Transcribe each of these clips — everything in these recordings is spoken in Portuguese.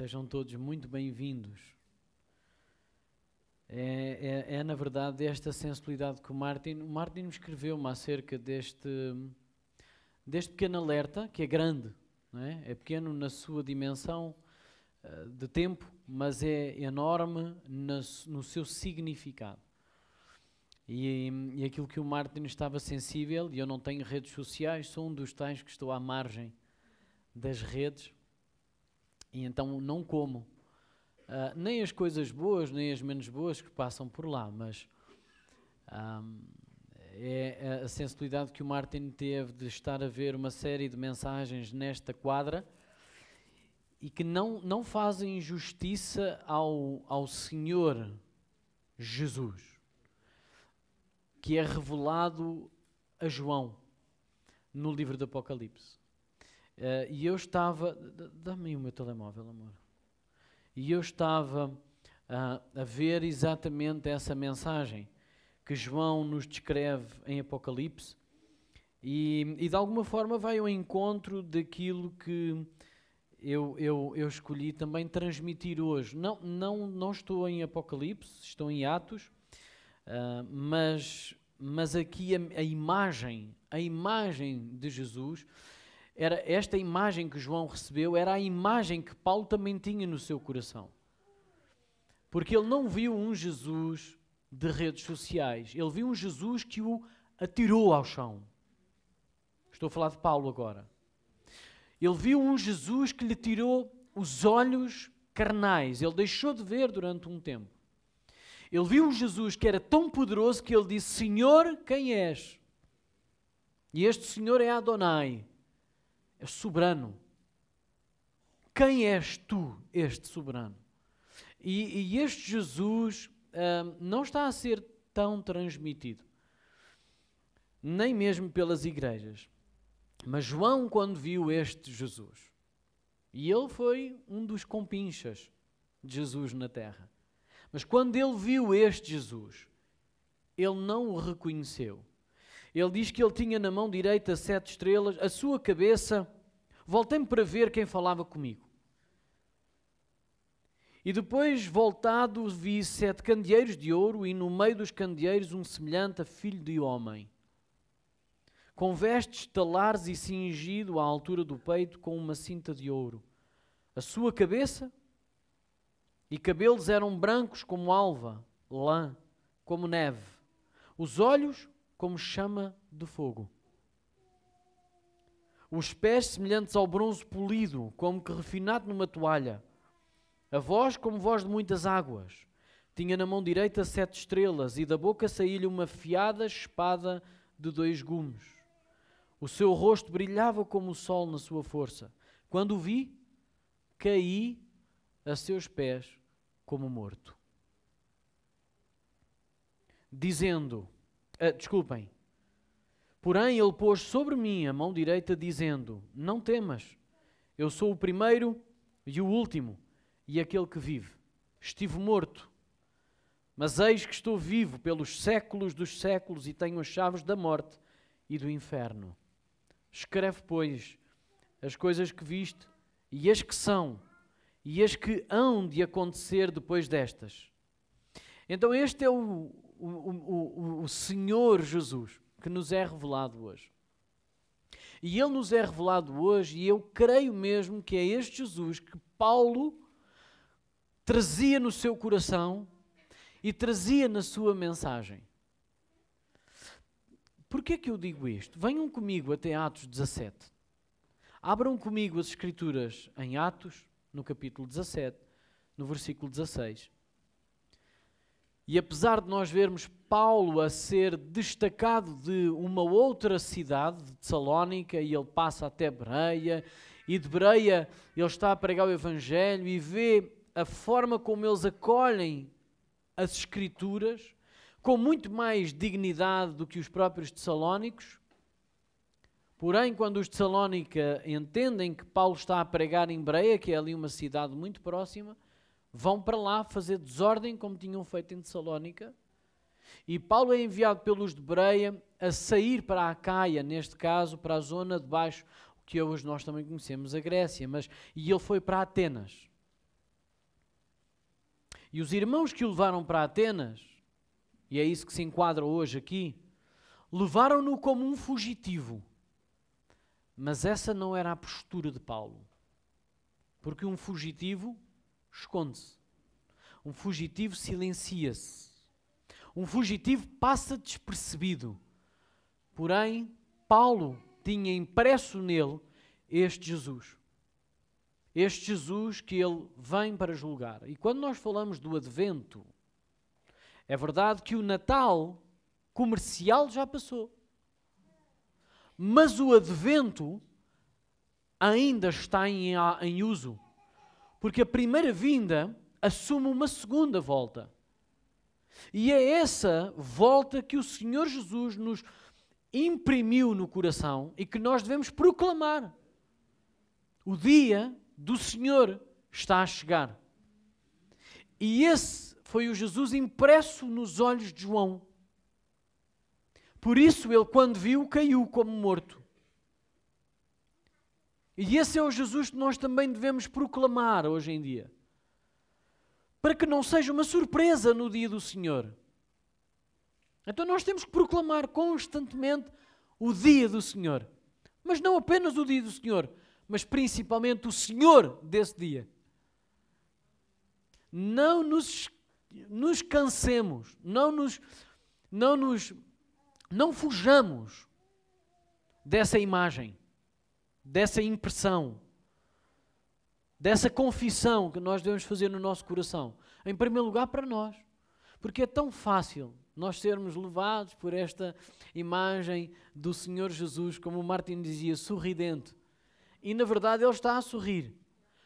Sejam todos muito bem-vindos. Na verdade, esta sensibilidade que o Martin me escreveu-me acerca deste pequeno alerta, que é grande, não é? É pequeno na sua dimensão de tempo, mas é enorme no seu significado. E aquilo que o Martin estava sensível, e eu não tenho redes sociais, sou um dos tais que estou à margem das redes, e então não como. Nem as coisas boas, nem as menos boas que passam por lá, mas é a sensibilidade que o Martin teve de estar a ver uma série de mensagens nesta quadra e que não fazem justiça ao Senhor Jesus, que é revelado a João no livro do Apocalipse. E eu estava... Dá-me aí o meu telemóvel, amor. E eu estava a ver exatamente essa mensagem que João nos descreve em Apocalipse e de alguma forma vai ao encontro daquilo que eu escolhi também transmitir hoje. Não estou em Apocalipse, estou em Atos, mas aqui a imagem de Jesus... Esta imagem que João recebeu era a imagem que Paulo também tinha no seu coração. Porque ele não viu um Jesus de redes sociais. Ele viu um Jesus que o atirou ao chão. Estou a falar de Paulo agora. Ele viu um Jesus que lhe tirou os olhos carnais. Ele deixou de ver durante um tempo. Ele viu um Jesus que era tão poderoso que ele disse: Senhor, quem és? E este Senhor é Adonai. É soberano. Quem és tu, este soberano? E este Jesus não está a ser tão transmitido, nem mesmo pelas igrejas. Mas João, quando viu este Jesus, e ele foi um dos compinchas de Jesus na terra, mas quando ele viu este Jesus, ele não o reconheceu. Ele diz que ele tinha na mão direita 7 estrelas, a sua cabeça... Voltei-me para ver quem falava comigo. E depois, voltado, vi 7 candeeiros de ouro e no meio dos candeeiros um semelhante a filho de homem, com vestes talares e cingido à altura do peito com uma cinta de ouro. A sua cabeça e cabelos eram brancos como alva, lã, como neve. Os olhos como chama de fogo. Os pés semelhantes ao bronze polido, como que refinado numa toalha. A voz como voz de muitas águas. Tinha na mão direita 7 estrelas e da boca saía-lhe uma afiada espada de 2 gumes. O seu rosto brilhava como o sol na sua força. Quando o vi, caí a seus pés como morto. Dizendo, porém ele pôs sobre mim a mão direita, dizendo: não temas, eu sou o primeiro e o último, e aquele que vive. Estive morto, mas eis que estou vivo pelos séculos dos séculos e tenho as chaves da morte e do inferno. Escreve, pois, as coisas que viste, e as que são, e as que hão de acontecer depois destas. Então este é o Senhor Jesus que nos é revelado hoje. E Ele nos é revelado hoje, e eu creio mesmo que é este Jesus que Paulo trazia no seu coração e trazia na sua mensagem. Porquê que eu digo isto? Venham comigo até Atos 17. Abram comigo as Escrituras em Atos, no capítulo 17, no versículo 16. E apesar de nós vermos Paulo a ser destacado de uma outra cidade, de Tessalónica, e ele passa até Bereia, e de Bereia ele está a pregar o Evangelho e vê a forma como eles acolhem as Escrituras, com muito mais dignidade do que os próprios tessalónicos. Porém, quando os Tessalónica entendem que Paulo está a pregar em Bereia, que é ali uma cidade muito próxima, vão para lá fazer desordem como tinham feito em Tessalónica. E Paulo é enviado pelos de Bereia a sair para a Acaia, neste caso para a zona de baixo, que hoje nós também conhecemos, a Grécia. E ele foi para Atenas. E os irmãos que o levaram para Atenas, e é isso que se enquadra hoje aqui, levaram-no como um fugitivo. Mas essa não era a postura de Paulo. Porque um fugitivo esconde-se. Um fugitivo silencia-se. Um fugitivo passa despercebido. Porém, Paulo tinha impresso nele este Jesus. Este Jesus que ele vem para julgar. E quando nós falamos do Advento, é verdade que o Natal comercial já passou. Mas o Advento ainda está em uso. Porque a primeira vinda assume uma segunda volta. E é essa volta que o Senhor Jesus nos imprimiu no coração e que nós devemos proclamar. O dia do Senhor está a chegar. E esse foi o Jesus impresso nos olhos de João. Por isso ele, quando viu, caiu como morto. E esse é o Jesus que nós também devemos proclamar hoje em dia. Para que não seja uma surpresa no dia do Senhor. Então nós temos que proclamar constantemente o dia do Senhor. Mas não apenas o dia do Senhor, mas principalmente o Senhor desse dia. Não nos cansemos, não fujamos dessa imagem, dessa impressão, dessa confissão que nós devemos fazer no nosso coração. Em primeiro lugar para nós, porque é tão fácil nós sermos levados por esta imagem do Senhor Jesus, como o Martin dizia, sorridente. E na verdade ele está a sorrir,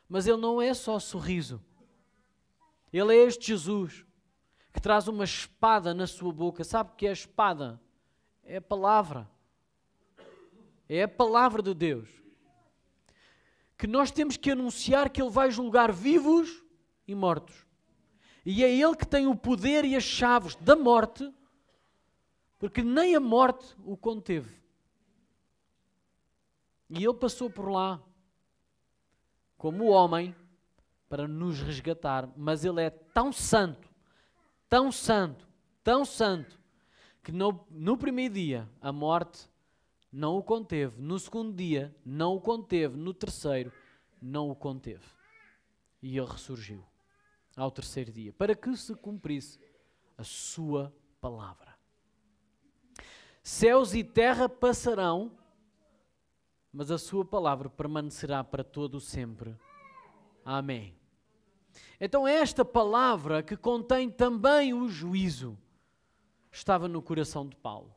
mas ele não é só sorriso. Ele é este Jesus que traz uma espada na sua boca. Sabe o que é a espada? É a palavra. É a palavra de Deus. Que nós temos que anunciar que Ele vai julgar vivos e mortos. E é Ele que tem o poder e as chaves da morte, porque nem a morte o conteve. E Ele passou por lá como homem para nos resgatar. Mas Ele é tão santo, tão santo, tão santo, que no primeiro dia a morte não o conteve, no segundo dia não o conteve, no terceiro não o conteve. E ele ressurgiu ao terceiro dia, para que se cumprisse a sua palavra. Céus e terra passarão, mas a sua palavra permanecerá para todo o sempre. Amém. Então esta palavra que contém também o juízo estava no coração de Paulo.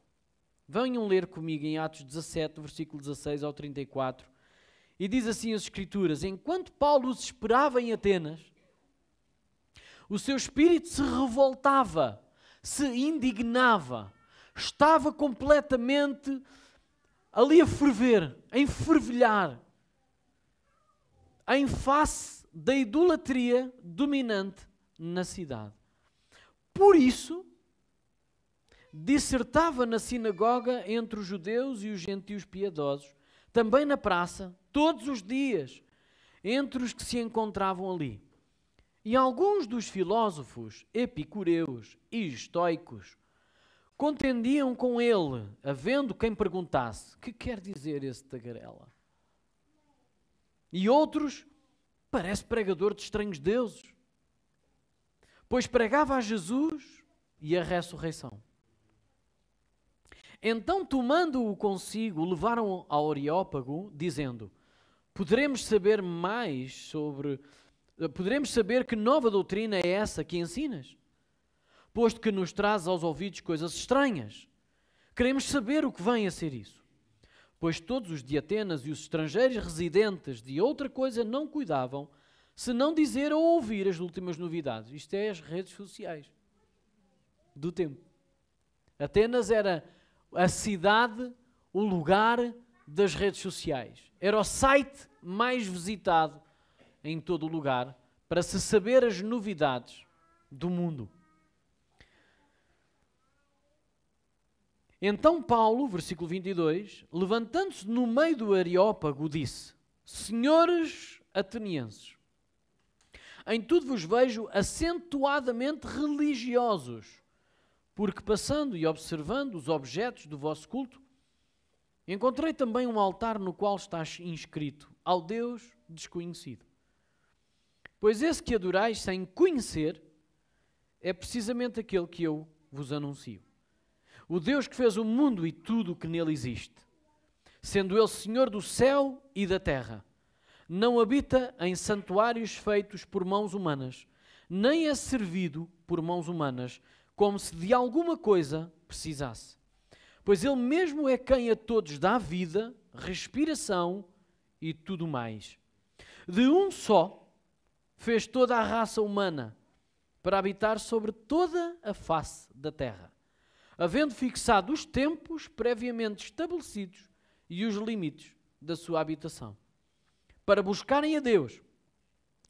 Venham ler comigo em Atos 17, versículo 16 ao 34. E diz assim as Escrituras: enquanto Paulo os esperava em Atenas, o seu espírito se revoltava, se indignava, estava completamente ali a ferver, a enfervilhar, em face da idolatria dominante na cidade. Por isso, dissertava na sinagoga entre os judeus e os gentios piedosos, também na praça, todos os dias, entre os que se encontravam ali. E alguns dos filósofos epicureus e estoicos contendiam com ele, havendo quem perguntasse: que quer dizer esse tagarela? E outros: parece pregador de estranhos deuses, pois pregava a Jesus e a ressurreição. Então, tomando-o consigo, levaram ao Areópago, dizendo: poderemos saber que nova doutrina é essa que ensinas? Posto que nos traz aos ouvidos coisas estranhas. Queremos saber o que vem a ser isso. Pois todos os de Atenas e os estrangeiros residentes de outra coisa não cuidavam, senão dizer ou ouvir as últimas novidades. Isto é as redes sociais do tempo. Atenas era a cidade, o lugar das redes sociais. Era o site mais visitado em todo o lugar para se saber as novidades do mundo. Então Paulo, versículo 22, levantando-se no meio do Areópago, disse: senhores atenienses, Em tudo vos vejo acentuadamente religiosos, porque passando e observando os objetos do vosso culto, encontrei também um altar no qual está inscrito ao Deus desconhecido. Pois esse que adorais sem conhecer é precisamente aquele que eu vos anuncio. O Deus que fez o mundo e tudo o que nele existe, sendo Ele Senhor do céu e da terra, não habita em santuários feitos por mãos humanas, nem é servido por mãos humanas, como se de alguma coisa precisasse. Pois Ele mesmo é quem a todos dá vida, respiração e tudo mais. De um só fez toda a raça humana para habitar sobre toda a face da terra, havendo fixado os tempos previamente estabelecidos e os limites da sua habitação, para buscarem a Deus,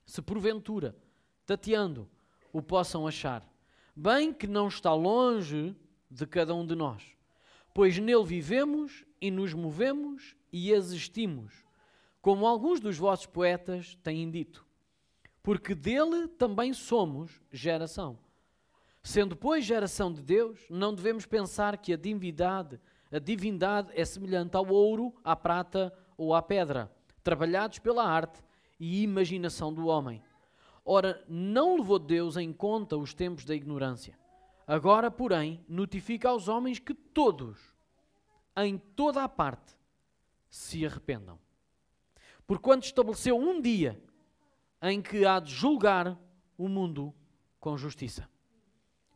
se porventura, tateando, o possam achar, bem que não está longe de cada um de nós, pois nele vivemos e nos movemos e existimos, como alguns dos vossos poetas têm dito, porque dele também somos geração. Sendo, pois, geração de Deus, não devemos pensar que a divindade é semelhante ao ouro, à prata ou à pedra, trabalhados pela arte e imaginação do homem. Ora, não levou Deus em conta os tempos da ignorância. Agora, porém, notifica aos homens que todos, em toda a parte, se arrependam. Porquanto estabeleceu um dia em que há de julgar o mundo com justiça,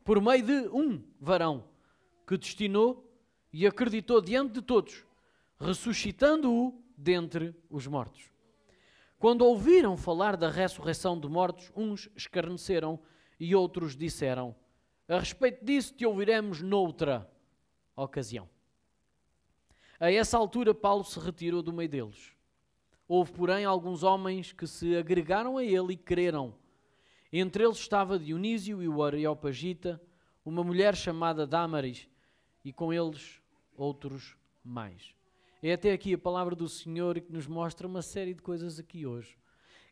por meio de um varão que destinou e acreditou diante de todos, ressuscitando-o dentre os mortos. Quando ouviram falar da ressurreição de mortos, uns escarneceram e outros disseram: a respeito disso te ouviremos noutra ocasião. A essa altura Paulo se retirou do meio deles. Houve, porém, alguns homens que se agregaram a ele e creram. Entre eles estava Dionísio e o Areopagita, uma mulher chamada Dámaris, e com eles outros mais. É até aqui a palavra do Senhor que nos mostra uma série de coisas aqui hoje,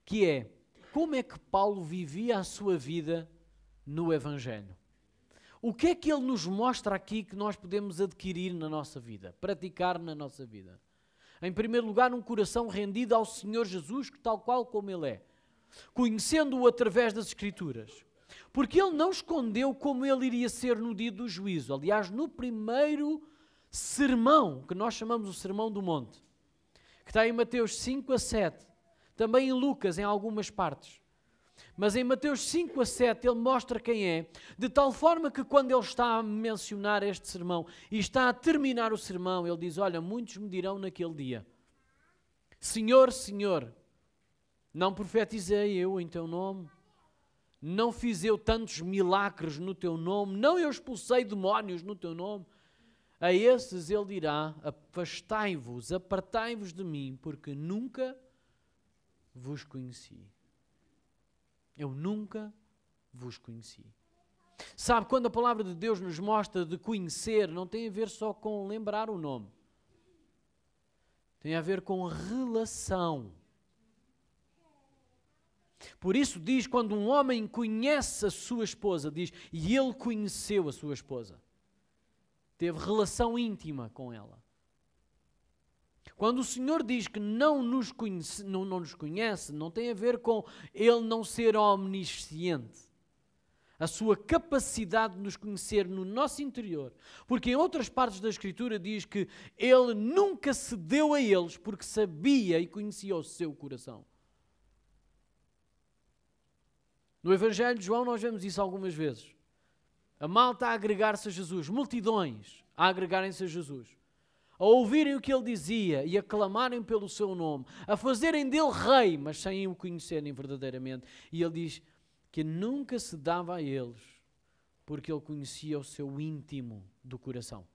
que é, como é que Paulo vivia a sua vida no Evangelho? O que é que ele nos mostra aqui que nós podemos adquirir na nossa vida, praticar na nossa vida? Em primeiro lugar, um coração rendido ao Senhor Jesus, tal qual como Ele é, conhecendo-o através das Escrituras. Porque Ele não escondeu como Ele iria ser no dia do juízo. Aliás, no primeiro sermão, que nós chamamos o Sermão do Monte, que está em Mateus 5 a 7, também em Lucas, em algumas partes. Mas em Mateus 5 a 7 ele mostra quem é, de tal forma que quando ele está a mencionar este sermão e está a terminar o sermão, ele diz: olha, muitos me dirão naquele dia: Senhor, Senhor, não profetizei eu em teu nome? Não fiz eu tantos milagres no teu nome? Não eu expulsei demónios no teu nome? A esses ele dirá: afastai-vos, apartai-vos de mim, porque nunca vos conheci. Eu nunca vos conheci. Sabe, quando a palavra de Deus nos mostra de conhecer, não tem a ver só com lembrar o nome. Tem a ver com relação. Por isso diz, quando um homem conhece a sua esposa, diz, e ele conheceu a sua esposa. Teve relação íntima com ela. Quando o Senhor diz que não nos conhece, não tem a ver com Ele não ser omnisciente. A sua capacidade de nos conhecer no nosso interior. Porque em outras partes da Escritura diz que Ele nunca se deu a eles porque sabia e conhecia o seu coração. No Evangelho de João nós vemos isso algumas vezes. A malta a agregar-se a Jesus, multidões a agregarem-se a Jesus, a ouvirem o que ele dizia e a clamarem pelo seu nome, a fazerem dele rei, mas sem o conhecerem verdadeiramente. E ele diz que nunca se dava a eles, porque ele conhecia o seu íntimo do coração.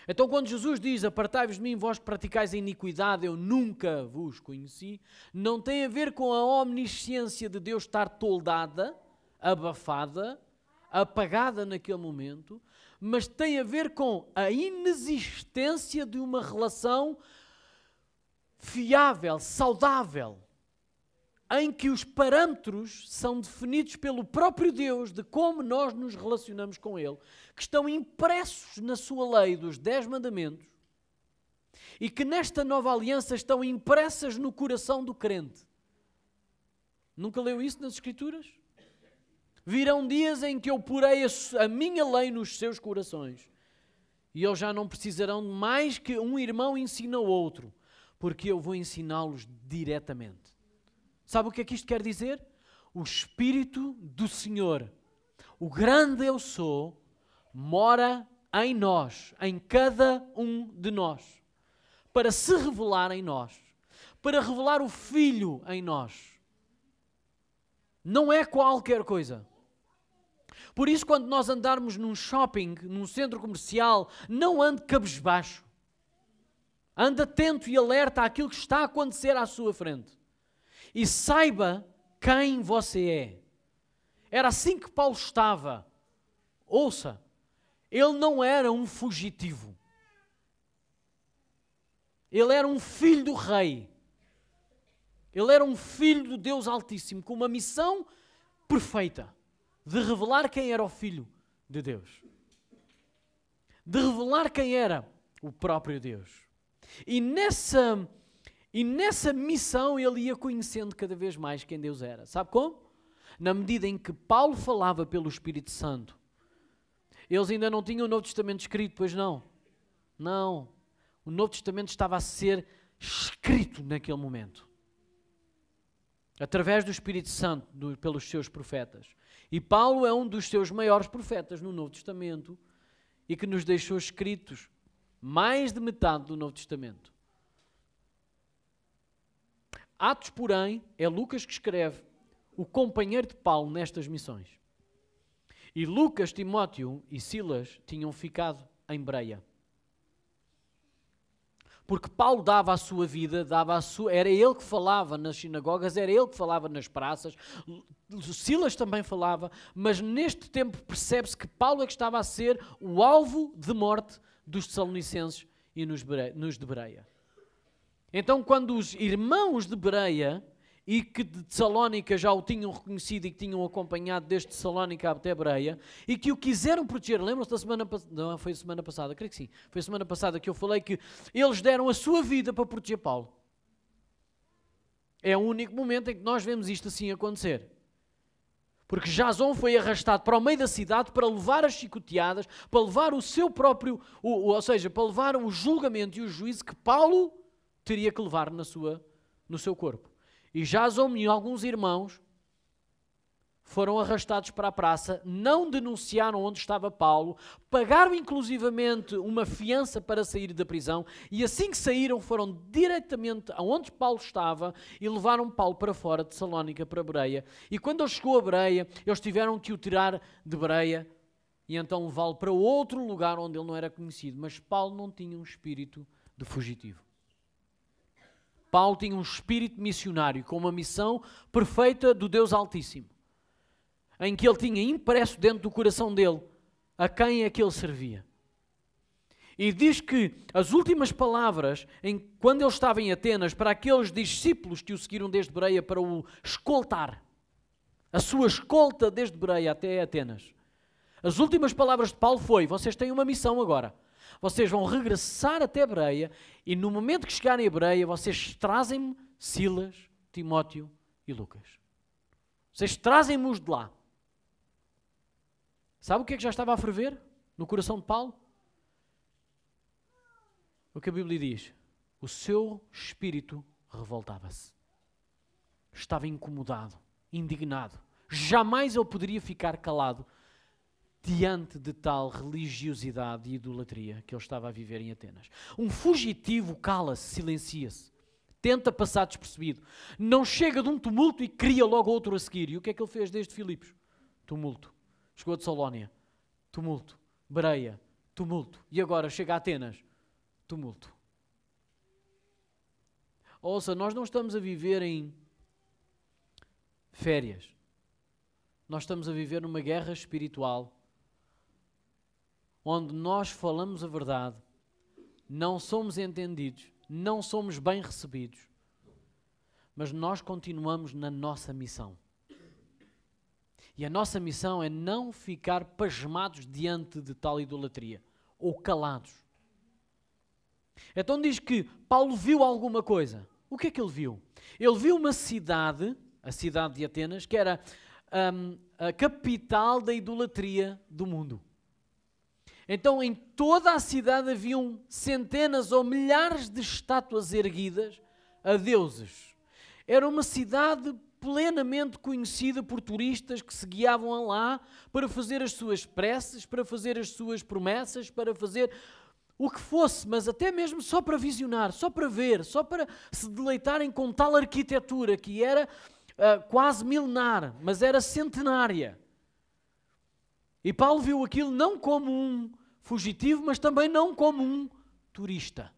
Então quando Jesus diz, apartai-vos de mim, vós que praticais a iniquidade, eu nunca vos conheci, não tem a ver com a omnisciência de Deus estar toldada, abafada, apagada naquele momento, mas tem a ver com a inexistência de uma relação fiável, saudável, em que os parâmetros são definidos pelo próprio Deus de como nós nos relacionamos com Ele, que estão impressos na sua lei dos 10 mandamentos e que nesta nova aliança estão impressas no coração do crente. Nunca leu isso nas Escrituras? Virão dias em que eu porei a minha lei nos seus corações e eles já não precisarão de mais que um irmão ensine ao outro, porque eu vou ensiná-los diretamente. Sabe o que é que isto quer dizer? O Espírito do Senhor, o grande eu sou, mora em nós, em cada um de nós, para se revelar em nós, para revelar o Filho em nós. Não é qualquer coisa. Por isso, quando nós andarmos num shopping, num centro comercial, não ande cabisbaixo. Ande atento e alerta àquilo que está a acontecer à sua frente. E saiba quem você é. Era assim que Paulo estava. Ouça, ele não era um fugitivo. Ele era um filho do rei. Ele era um filho do Deus Altíssimo, com uma missão perfeita, de revelar quem era o Filho de Deus. De revelar quem era o próprio Deus. E nessa missão ele ia conhecendo cada vez mais quem Deus era. Sabe como? Na medida em que Paulo falava pelo Espírito Santo. Eles ainda não tinham o Novo Testamento escrito, pois não? Não. O Novo Testamento estava a ser escrito naquele momento. Através do Espírito Santo, pelos seus profetas. E Paulo é um dos seus maiores profetas no Novo Testamento e que nos deixou escritos mais de metade do Novo Testamento. Atos, porém, é Lucas que escreve, o companheiro de Paulo nestas missões. E Lucas, Timóteo e Silas tinham ficado em Bereia. Porque Paulo dava a sua vida, era ele que falava nas sinagogas, era ele que falava nas praças, Silas também falava, mas neste tempo percebe-se que Paulo é que estava a ser o alvo de morte dos Tessalonicenses e nos de Bereia. Então, quando os irmãos de Bereia e que de Tessalónica já o tinham reconhecido e que tinham acompanhado desde Tessalónica até Bereia e que o quiseram proteger, lembram-se da semana passada? Não, foi semana passada, creio que sim. Foi semana passada que eu falei que eles deram a sua vida para proteger Paulo. É o único momento em que nós vemos isto assim acontecer. Porque Jason foi arrastado para o meio da cidade para levar as chicoteadas, para levar o seu próprio, ou seja, para levar o julgamento e o juízo que Paulo teria que levar no seu corpo. E Jason e alguns irmãos foram arrastados para a praça, não denunciaram onde estava Paulo, pagaram inclusivamente uma fiança para sair da prisão e assim que saíram foram diretamente aonde Paulo estava e levaram Paulo para fora de Tessalónica, para Bereia. E quando ele chegou a Bereia, eles tiveram que o tirar de Bereia e então levá-lo para outro lugar onde ele não era conhecido. Mas Paulo não tinha um espírito de fugitivo. Paulo tinha um espírito missionário, com uma missão perfeita do Deus Altíssimo, em que ele tinha impresso dentro do coração dele a quem é que ele servia. E diz que as últimas palavras, quando ele estava em Atenas, para aqueles discípulos que o seguiram desde Bereia para o escoltar, a sua escolta desde Bereia até Atenas, as últimas palavras de Paulo foi: vocês têm uma missão agora. Vocês vão regressar até Bereia e no momento que chegarem a Bereia, vocês trazem-me Silas, Timóteo e Lucas. Vocês trazem-me-os de lá. Sabe o que é que já estava a ferver no coração de Paulo? O que a Bíblia diz: o seu espírito revoltava-se. Estava incomodado, indignado. Jamais ele poderia ficar calado diante de tal religiosidade e idolatria que ele estava a viver em Atenas. Um fugitivo cala-se, silencia-se, tenta passar despercebido, não chega de um tumulto e cria logo outro a seguir. E o que é que ele fez desde Filipos? Tumulto. Chegou a Tessalónia, tumulto. Bereia, tumulto. E agora chega a Atenas, tumulto. Ouça, nós não estamos a viver em férias. Nós estamos a viver numa guerra espiritual onde nós falamos a verdade, não somos entendidos, não somos bem recebidos, mas nós continuamos na nossa missão. E a nossa missão é não ficar pasmados diante de tal idolatria, ou calados. Então diz que Paulo viu alguma coisa. O que é que ele viu? Ele viu uma cidade, a cidade de Atenas, que era a capital da idolatria do mundo. Então em toda a cidade haviam centenas ou milhares de estátuas erguidas a deuses. Era uma cidade plenamente conhecida por turistas que se guiavam lá para fazer as suas preces, para fazer as suas promessas, para fazer o que fosse, mas até mesmo só para visionar, só para ver, só para se deleitarem com tal arquitetura que era quase milenar, mas era centenária. E Paulo viu aquilo não como um fugitivo, mas também não como um turista.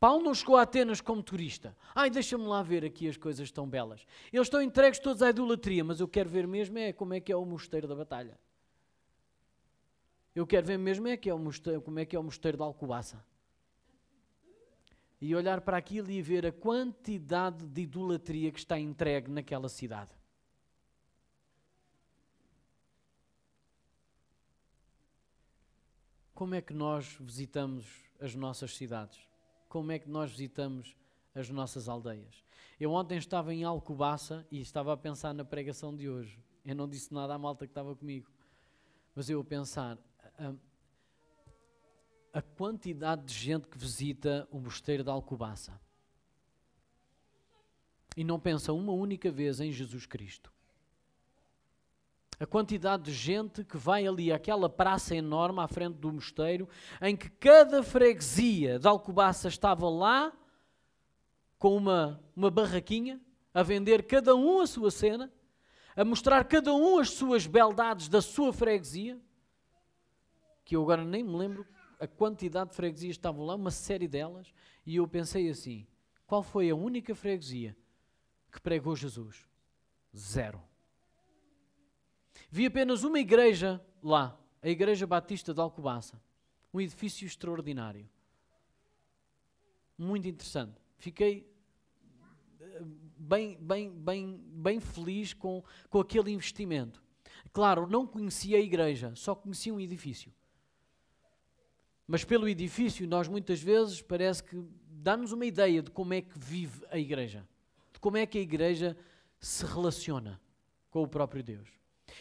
Paulo não chegou a Atenas como turista. Deixa-me lá ver aqui as coisas tão belas. Eles estão entregues todos à idolatria, mas eu quero ver mesmo como é que é o mosteiro da Batalha. Eu quero ver mesmo como é que é o mosteiro de Alcobaça. E olhar para aquilo e ver a quantidade de idolatria que está entregue naquela cidade. Como é que nós visitamos as nossas cidades? Como é que nós visitamos as nossas aldeias? Eu ontem estava em Alcobaça e estava a pensar na pregação de hoje. Eu não disse nada à malta que estava comigo. Mas eu a pensar, a quantidade de gente que visita o mosteiro de Alcobaça e não pensa uma única vez em Jesus Cristo. A quantidade de gente que vai ali àquela praça enorme à frente do mosteiro, em que cada freguesia de Alcobaça estava lá com uma barraquinha, a vender cada um a sua cena, a mostrar cada um as suas beldades da sua freguesia, que eu agora nem me lembro a quantidade de freguesias que estavam lá, uma série delas, e eu pensei assim, qual foi a única freguesia que pregou Jesus? 0. Vi apenas uma igreja lá, a Igreja Batista de Alcobaça. Um edifício extraordinário. Muito interessante. Fiquei bem feliz com aquele investimento. Claro, não conhecia a igreja, só conhecia um edifício. Mas pelo edifício, nós muitas vezes parece que dá-nos uma ideia de como é que vive a igreja. De como é que a igreja se relaciona com o próprio Deus.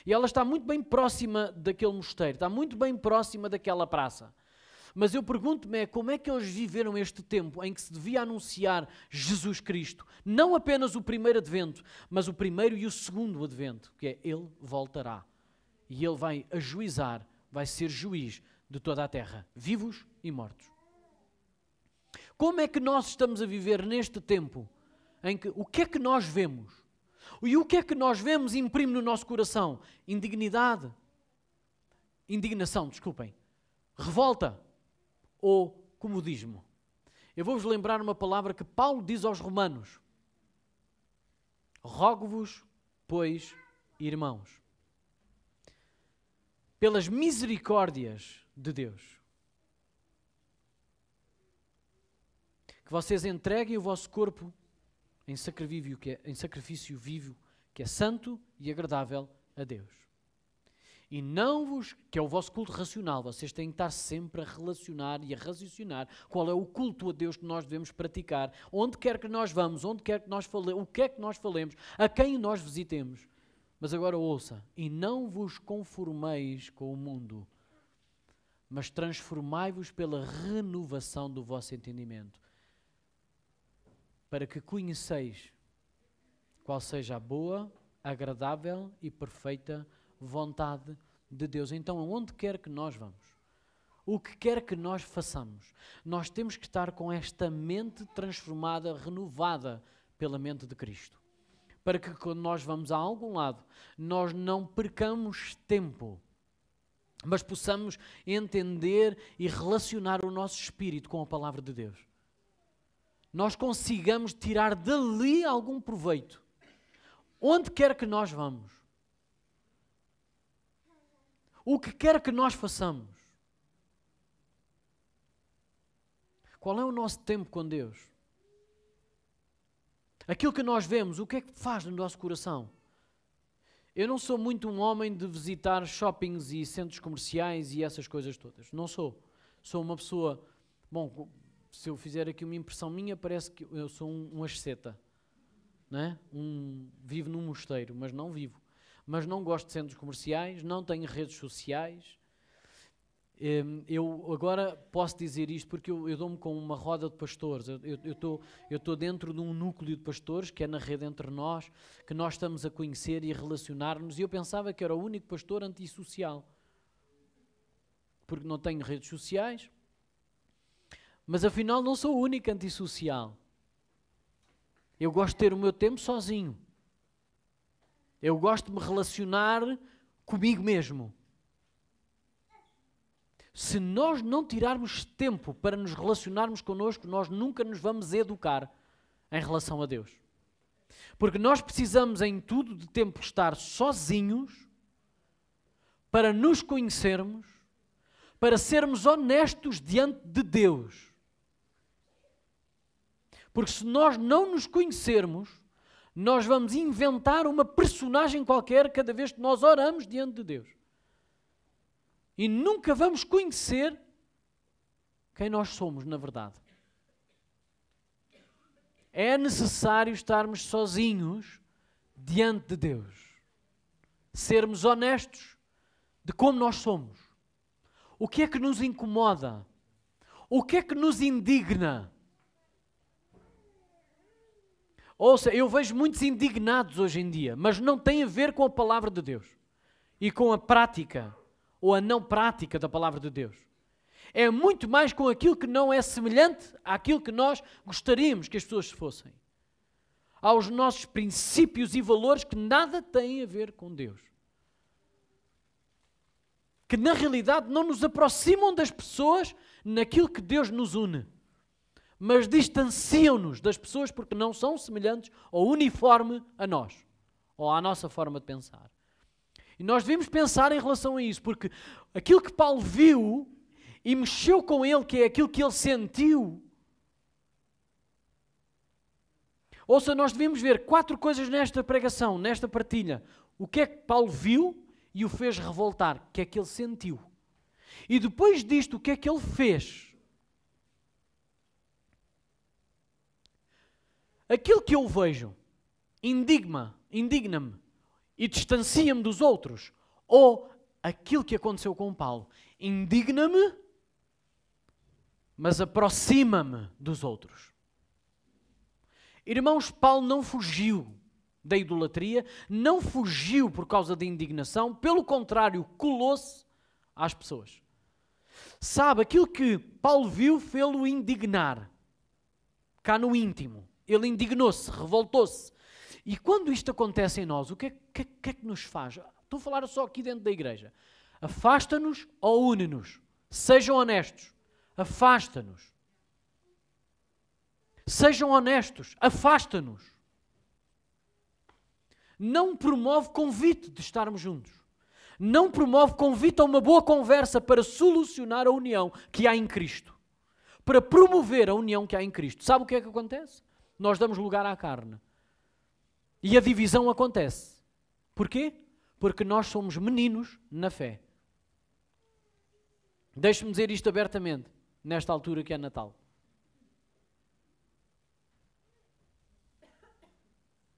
E ela está muito bem próxima daquele mosteiro, está muito bem próxima daquela praça. Mas eu pergunto-me como é que eles viveram este tempo em que se devia anunciar Jesus Cristo. Não apenas o primeiro advento, mas o primeiro e o segundo advento, que é Ele voltará. E Ele vai ajuizar, vai ser juiz de toda a terra, vivos e mortos. Como é que nós estamos a viver neste tempo em que o que é que nós vemos? E o que é que nós vemos e imprime no nosso coração? Indignação, revolta ou comodismo? Eu vou-vos lembrar uma palavra que Paulo diz aos Romanos. Rogo-vos, pois, irmãos, pelas misericórdias de Deus, que vocês entreguem o vosso corpo em sacrifício vivo, que é santo e agradável a Deus. E que é o vosso culto racional, vocês têm que estar sempre a relacionar e a raciocinar qual é o culto a Deus que nós devemos praticar, onde quer que nós vamos, onde quer que nós falemos, o que é que nós falemos, a quem nós visitemos. Mas agora ouça, e não vos conformeis com o mundo, mas transformai-vos pela renovação do vosso entendimento, para que conheceis qual seja a boa, agradável e perfeita vontade de Deus. Então, aonde quer que nós vamos, o que quer que nós façamos, nós temos que estar com esta mente transformada, renovada pela mente de Cristo. Para que quando nós vamos a algum lado, nós não percamos tempo, mas possamos entender e relacionar o nosso espírito com a palavra de Deus. Nós consigamos tirar dali algum proveito, onde quer que nós vamos, o que quer que nós façamos. Qual é o nosso tempo com Deus? Aquilo que nós vemos, o que é que faz no nosso coração? Eu não sou muito um homem de visitar shoppings e centros comerciais e essas coisas todas. Não sou. Sou uma pessoa... Bom, se eu fizer aqui uma impressão minha, parece que eu sou um asceta. Não é? Vivo num mosteiro, mas não vivo. Mas não gosto de centros comerciais, não tenho redes sociais. Eu agora posso dizer isto porque eu dou-me com uma roda de pastores. Eu estou dentro de um núcleo de pastores que é na rede entre nós, que nós estamos a conhecer e a relacionar-nos, e eu pensava que era o único pastor antissocial, porque não tenho redes sociais, mas afinal não sou o único antissocial. Eu gosto de ter o meu tempo sozinho. Eu gosto de me relacionar comigo mesmo. Se nós não tirarmos tempo para nos relacionarmos connosco, nós nunca nos vamos educar em relação a Deus. Porque nós precisamos em tudo de tempo estar sozinhos para nos conhecermos, para sermos honestos diante de Deus. Porque se nós não nos conhecermos, nós vamos inventar uma personagem qualquer cada vez que nós oramos diante de Deus. E nunca vamos conhecer quem nós somos, na verdade. É necessário estarmos sozinhos diante de Deus. Sermos honestos de como nós somos. O que é que nos incomoda? O que é que nos indigna? Ouça, eu vejo muitos indignados hoje em dia, mas não tem a ver com a palavra de Deus e com a prática ou a não prática da palavra de Deus. É muito mais com aquilo que não é semelhante àquilo que nós gostaríamos que as pessoas fossem. Aos nossos princípios e valores que nada têm a ver com Deus. Que na realidade não nos aproximam das pessoas naquilo que Deus nos une. Mas distanciam-nos das pessoas porque não são semelhantes ou uniforme a nós. Ou à nossa forma de pensar. E nós devemos pensar em relação a isso, porque aquilo que Paulo viu e mexeu com ele, que é aquilo que ele sentiu. Ouça, nós devemos ver 4 coisas nesta pregação, nesta partilha. O que é que Paulo viu e o fez revoltar? O que é que ele sentiu? E depois disto, o que é que ele fez? Aquilo que eu vejo indigna-me e distancia-me dos outros, ou aquilo que aconteceu com Paulo, indigna-me, mas aproxima-me dos outros. Irmãos, Paulo não fugiu da idolatria, não fugiu por causa da indignação, pelo contrário, colou-se às pessoas. Sabe, aquilo que Paulo viu fê-lo indignar, cá no íntimo. Ele indignou-se, revoltou-se. E quando isto acontece em nós, o que é que nos faz? Estou a falar só aqui dentro da igreja. Afasta-nos ou une-nos? Sejam honestos. Afasta-nos. Sejam honestos. Afasta-nos. Não promove convite de estarmos juntos. Não promove convite a uma boa conversa para solucionar a união que há em Cristo. Para promover a união que há em Cristo. Sabe o que é que acontece? Nós damos lugar à carne. E a divisão acontece. Porquê? Porque nós somos meninos na fé. Deixe-me dizer isto abertamente, nesta altura que é Natal.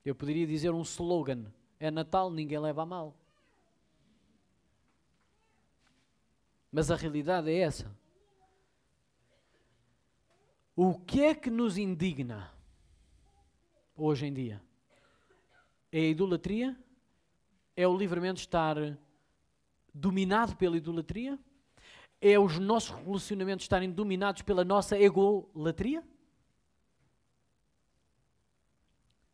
Eu poderia dizer um slogan: é Natal, ninguém leva a mal. Mas a realidade é essa. O que é que nos indigna hoje em dia? É a idolatria? É o livramento estar dominado pela idolatria? É os nossos relacionamentos estarem dominados pela nossa egolatria?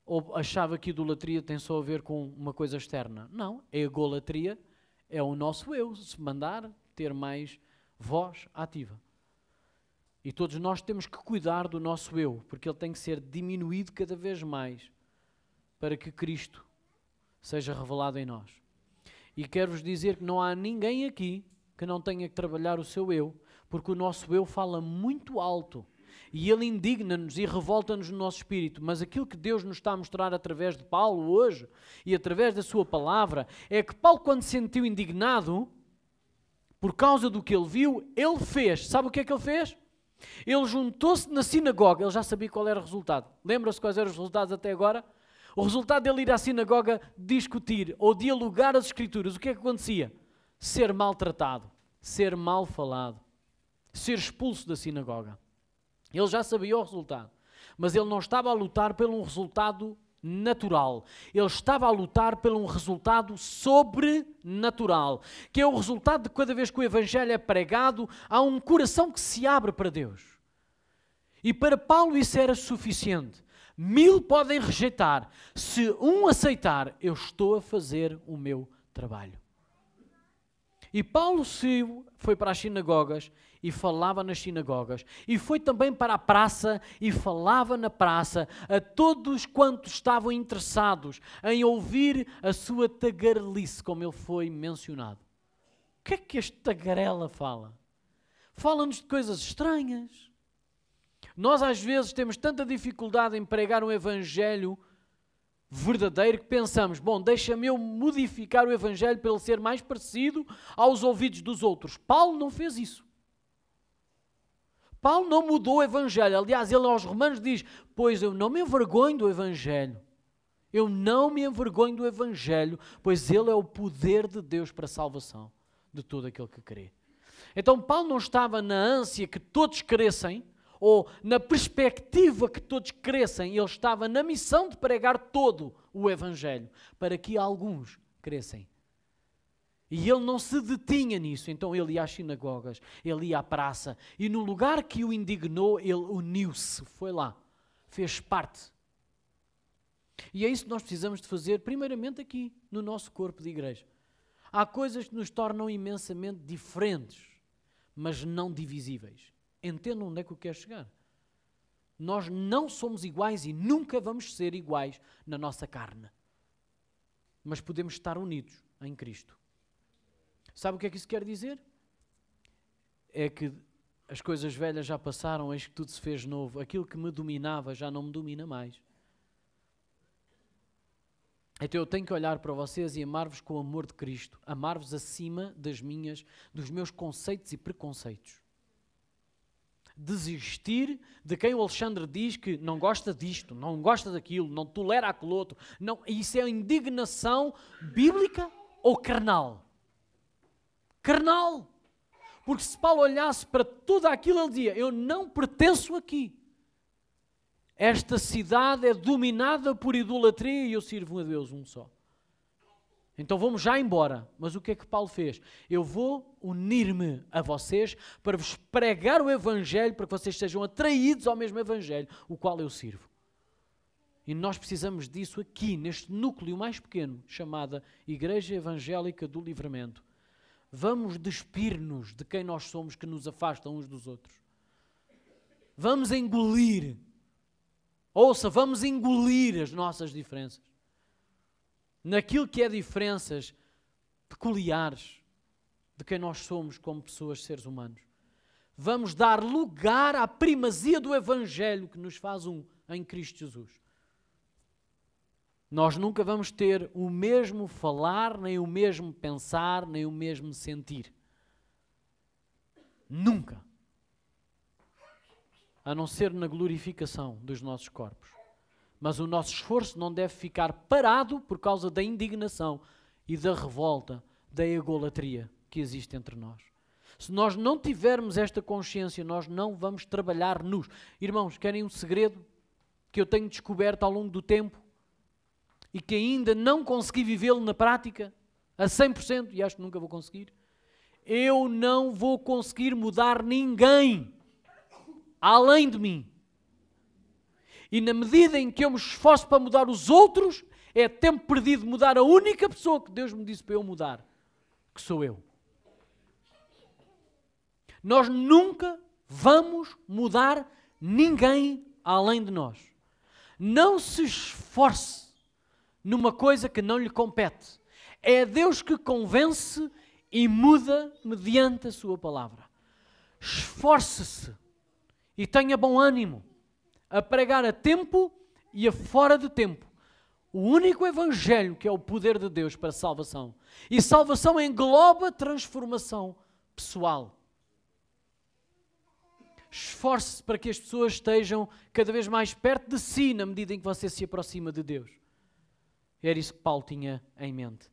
Ou achava que idolatria tem só a ver com uma coisa externa? Não, a egolatria é o nosso eu, se mandar ter mais voz ativa. E todos nós temos que cuidar do nosso eu, porque ele tem que ser diminuído cada vez mais para que Cristo seja revelado em nós. E quero-vos dizer que não há ninguém aqui que não tenha que trabalhar o seu eu, porque o nosso eu fala muito alto e ele indigna-nos e revolta-nos no nosso espírito. Mas aquilo que Deus nos está a mostrar através de Paulo hoje e através da sua palavra é que Paulo, quando se sentiu indignado por causa do que ele viu, ele fez. Sabe o que é que ele fez? Ele juntou-se na sinagoga. Ele já sabia qual era o resultado. Lembra-se quais eram os resultados até agora? O resultado dele ir à sinagoga discutir ou dialogar as Escrituras. O que é que acontecia? Ser maltratado, ser mal falado, ser expulso da sinagoga. Ele já sabia o resultado, mas ele não estava a lutar por um resultado natural. Ele estava a lutar por um resultado sobrenatural, que é o resultado de cada vez que o Evangelho é pregado, há um coração que se abre para Deus. E para Paulo isso era suficiente. 1000 podem rejeitar. Se um aceitar, eu estou a fazer o meu trabalho. E Paulo foi para as sinagogas e falava nas sinagogas. E foi também para a praça e falava na praça a todos quantos estavam interessados em ouvir a sua tagarelice, como ele foi mencionado. O que é que este tagarela fala? Fala-nos de coisas estranhas. Nós às vezes temos tanta dificuldade em pregar um evangelho verdadeiro que pensamos, bom, deixa-me eu modificar o evangelho para ele ser mais parecido aos ouvidos dos outros. Paulo não fez isso. Paulo não mudou o evangelho. Aliás, ele aos Romanos diz, pois eu não me envergonho do evangelho. Eu não me envergonho do evangelho, pois ele é o poder de Deus para a salvação de todo aquele que crê. Então Paulo não estava na ânsia que todos crescem, ou na perspectiva que todos crescem. Ele estava na missão de pregar todo o Evangelho, para que alguns crescem. E ele não se detinha nisso, então ele ia às sinagogas, ele ia à praça, e no lugar que o indignou, ele uniu-se, foi lá, fez parte. E é isso que nós precisamos de fazer, primeiramente aqui, no nosso corpo de igreja. Há coisas que nos tornam imensamente diferentes, mas não divisíveis. Entendam onde é que eu quero chegar. Nós não somos iguais e nunca vamos ser iguais na nossa carne. Mas podemos estar unidos em Cristo. Sabe o que é que isso quer dizer? É que as coisas velhas já passaram, eis que tudo se fez novo. Aquilo que me dominava já não me domina mais. Então eu tenho que olhar para vocês e amar-vos com o amor de Cristo. Amar-vos acima dos meus conceitos e preconceitos. Desistir de quem o Alexandre diz que não gosta disto, não gosta daquilo, não tolera aquele outro. Não, isso é indignação bíblica ou carnal? Carnal. Porque se Paulo olhasse para tudo aquilo, ele dizia, eu não pertenço aqui. Esta cidade é dominada por idolatria e eu sirvo a Deus um só. Então vamos já embora. Mas o que é que Paulo fez? Eu vou unir-me a vocês para vos pregar o Evangelho, para que vocês sejam atraídos ao mesmo Evangelho, o qual eu sirvo. E nós precisamos disso aqui, neste núcleo mais pequeno, chamada Igreja Evangélica do Livramento. Vamos despir-nos de quem nós somos que nos afasta uns dos outros. Vamos engolir. Ouça, vamos engolir as nossas diferenças. Naquilo que é diferenças peculiares de quem nós somos como pessoas, seres humanos. Vamos dar lugar à primazia do Evangelho que nos faz um em Cristo Jesus. Nós nunca vamos ter o mesmo falar, nem o mesmo pensar, nem o mesmo sentir. Nunca. A não ser na glorificação dos nossos corpos. Mas o nosso esforço não deve ficar parado por causa da indignação e da revolta, da egolatria que existe entre nós. Se nós não tivermos esta consciência, nós não vamos trabalhar nos... Irmãos, querem um segredo que eu tenho descoberto ao longo do tempo e que ainda não consegui vivê-lo na prática a 100% e acho que nunca vou conseguir? Eu não vou conseguir mudar ninguém além de mim. E na medida em que eu me esforço para mudar os outros, é tempo perdido de mudar a única pessoa que Deus me disse para eu mudar, que sou eu. Nós nunca vamos mudar ninguém além de nós. Não se esforce numa coisa que não lhe compete. É Deus que convence e muda mediante a sua palavra. Esforce-se E tenha bom ânimo, a pregar a tempo e a fora de tempo. O único evangelho que é o poder de Deus para a salvação. E salvação engloba transformação pessoal. Esforce-se para que as pessoas estejam cada vez mais perto de si na medida em que você se aproxima de Deus. Era isso que Paulo tinha em mente.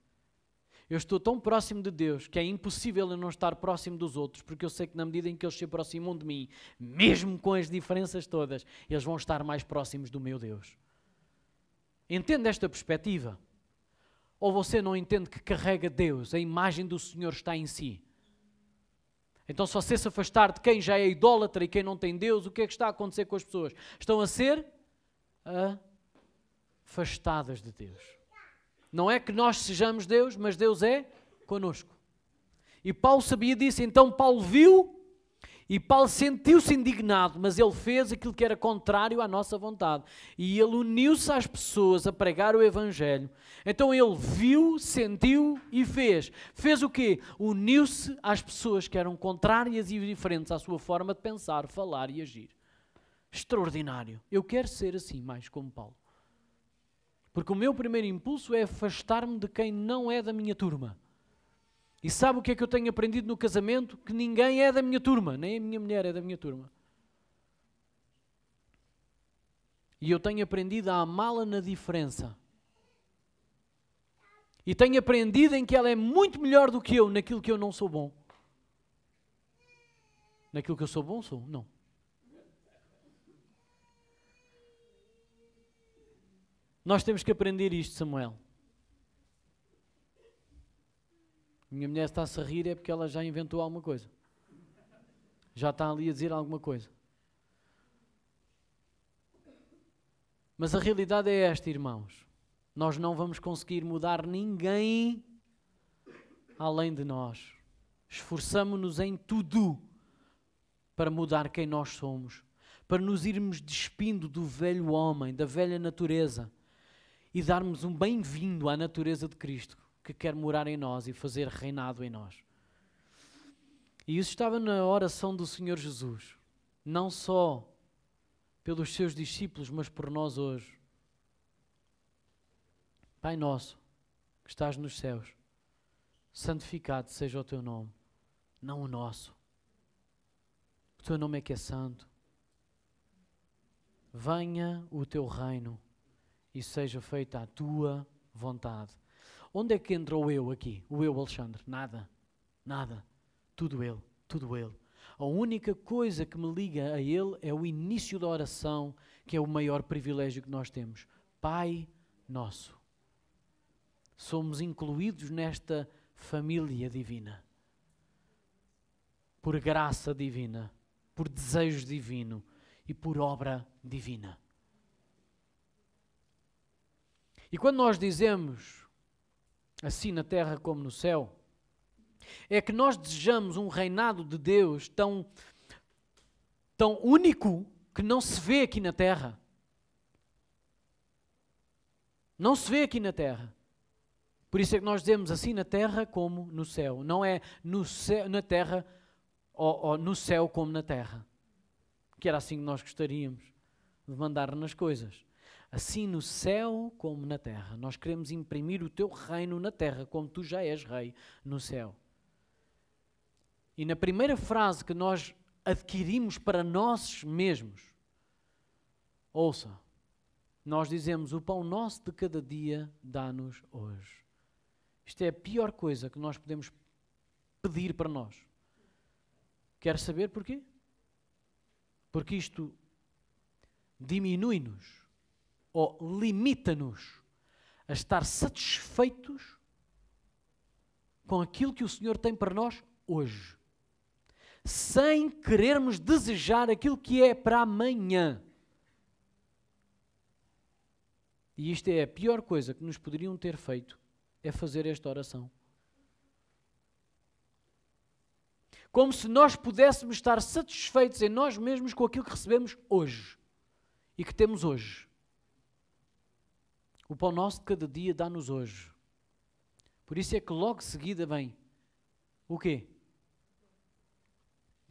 Eu estou tão próximo de Deus que é impossível eu não estar próximo dos outros, porque eu sei que na medida em que eles se aproximam de mim, mesmo com as diferenças todas, eles vão estar mais próximos do meu Deus. Entende esta perspectiva? Ou você não entende que carrega Deus, a imagem do Senhor está em si? Então, se você se afastar de quem já é idólatra e quem não tem Deus, o que é que está a acontecer com as pessoas? Estão a ser afastadas de Deus. Não é que nós sejamos Deus, mas Deus é conosco. E Paulo sabia disso, então Paulo viu e Paulo sentiu-se indignado, mas ele fez aquilo que era contrário à nossa vontade. E ele uniu-se às pessoas a pregar o Evangelho. Então ele viu, sentiu e fez. Fez o quê? Uniu-se às pessoas que eram contrárias e diferentes à sua forma de pensar, falar e agir. Extraordinário. Eu quero ser assim, mais como Paulo. Porque o meu primeiro impulso é afastar-me de quem não é da minha turma. E sabe o que é que eu tenho aprendido no casamento? Que ninguém é da minha turma, nem a minha mulher é da minha turma. E eu tenho aprendido a amá-la na diferença. E tenho aprendido em que ela é muito melhor do que eu naquilo que eu não sou bom. Naquilo que eu sou bom, sou? Não. Nós temos que aprender isto, Samuel. Minha mulher está-se a rir é porque ela já inventou alguma coisa. Já está ali a dizer alguma coisa. Mas a realidade é esta, irmãos. Nós não vamos conseguir mudar ninguém além de nós. Esforçamo-nos em tudo para mudar quem nós somos. Para nos irmos despindo do velho homem, da velha natureza. E darmos um bem-vindo à natureza de Cristo, que quer morar em nós e fazer reinado em nós. E isso estava na oração do Senhor Jesus, não só pelos seus discípulos, mas por nós hoje. Pai nosso, que estás nos céus, santificado seja o teu nome, não o nosso. O teu nome é que é santo. Venha o teu reino e seja feita a tua vontade. Onde é que entrou eu aqui? O eu, Alexandre? Nada. Nada. Tudo ele. Tudo ele. A única coisa que me liga a ele é o início da oração, que é o maior privilégio que nós temos. Pai nosso. Somos incluídos nesta família divina. Por graça divina, por desejo divino e por obra divina. E quando nós dizemos assim na terra como no céu, é que nós desejamos um reinado de Deus tão único que não se vê aqui na terra. Não se vê aqui na terra. Por isso é que nós dizemos assim na terra como no céu. Não é no céu, na terra ou no céu como na terra. Que era assim que nós gostaríamos de mandar nas coisas. Assim no céu como na terra. Nós queremos imprimir o teu reino na terra, como tu já és rei no céu. E na primeira frase que nós adquirimos para nós mesmos, ouça, nós dizemos: o pão nosso de cada dia dá-nos hoje. Isto é a pior coisa que nós podemos pedir para nós. Quer saber porquê? Porque isto diminui-nos ou limita-nos a estar satisfeitos com aquilo que o Senhor tem para nós hoje, sem querermos desejar aquilo que é para amanhã. E isto é a pior coisa que nos poderiam ter feito, é fazer esta oração. Como se nós pudéssemos estar satisfeitos em nós mesmos com aquilo que recebemos hoje e que temos hoje. O pão nosso de cada dia dá-nos hoje. Por isso é que logo de seguida vem o quê?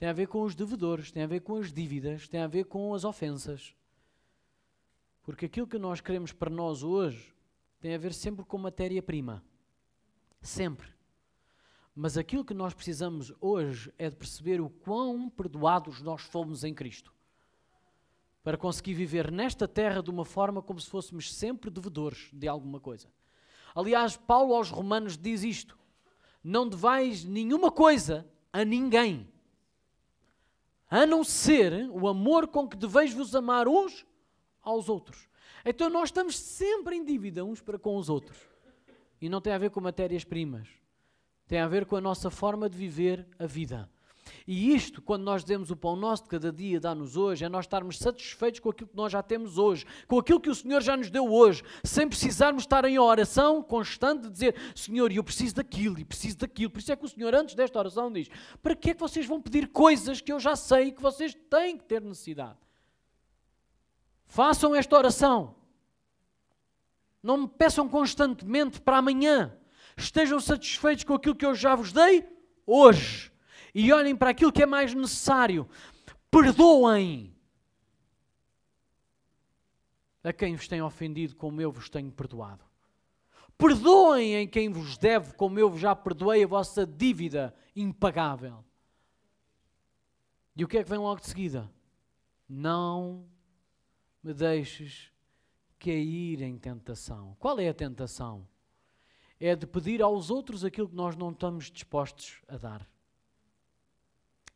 tem a ver com os devedores, tem a ver com as dívidas, tem a ver com as ofensas. Porque aquilo que nós queremos para nós hoje tem a ver sempre com matéria-prima. Sempre. Mas aquilo que nós precisamos hoje é de perceber o quão perdoados nós fomos em Cristo. Para conseguir viver nesta terra de uma forma como se fôssemos sempre devedores de alguma coisa. Aliás, Paulo aos Romanos diz isto: não devais nenhuma coisa a ninguém, a não ser o amor com que deveis vos amar uns aos outros. Então nós estamos sempre em dívida uns para com os outros. E não tem a ver com matérias-primas. Tem a ver com a nossa forma de viver a vida. E isto, quando nós dizemos o pão nosso de cada dia dá-nos hoje, é nós estarmos satisfeitos com aquilo que nós já temos hoje, com aquilo que o Senhor já nos deu hoje, sem precisarmos estar em oração constante de dizer: Senhor, eu preciso daquilo e preciso daquilo. Por isso é que o Senhor, antes desta oração, diz: para que é que vocês vão pedir coisas que eu já sei que vocês têm que ter necessidade? Façam esta oração. Não me peçam constantemente para amanhã. Estejam satisfeitos com aquilo que eu já vos dei hoje. E olhem para aquilo que é mais necessário. Perdoem a quem vos tem ofendido como eu vos tenho perdoado. Perdoem em quem vos deve como eu já perdoei a vossa dívida impagável. E o que é que vem logo de seguida? Não me deixes cair em tentação. Qual é a tentação? É de pedir aos outros aquilo que nós não estamos dispostos a dar.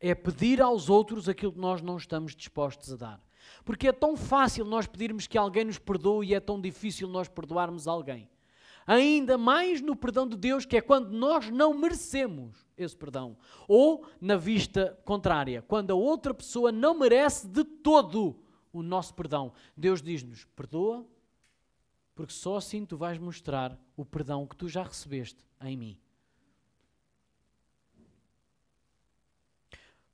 É pedir aos outros aquilo que nós não estamos dispostos a dar. Porque é tão fácil nós pedirmos que alguém nos perdoe e é tão difícil nós perdoarmos alguém. Ainda mais no perdão de Deus, que é quando nós não merecemos esse perdão. Ou, na vista contrária, quando a outra pessoa não merece de todo o nosso perdão. Deus diz-nos: perdoa, porque só assim tu vais mostrar o perdão que tu já recebeste em mim.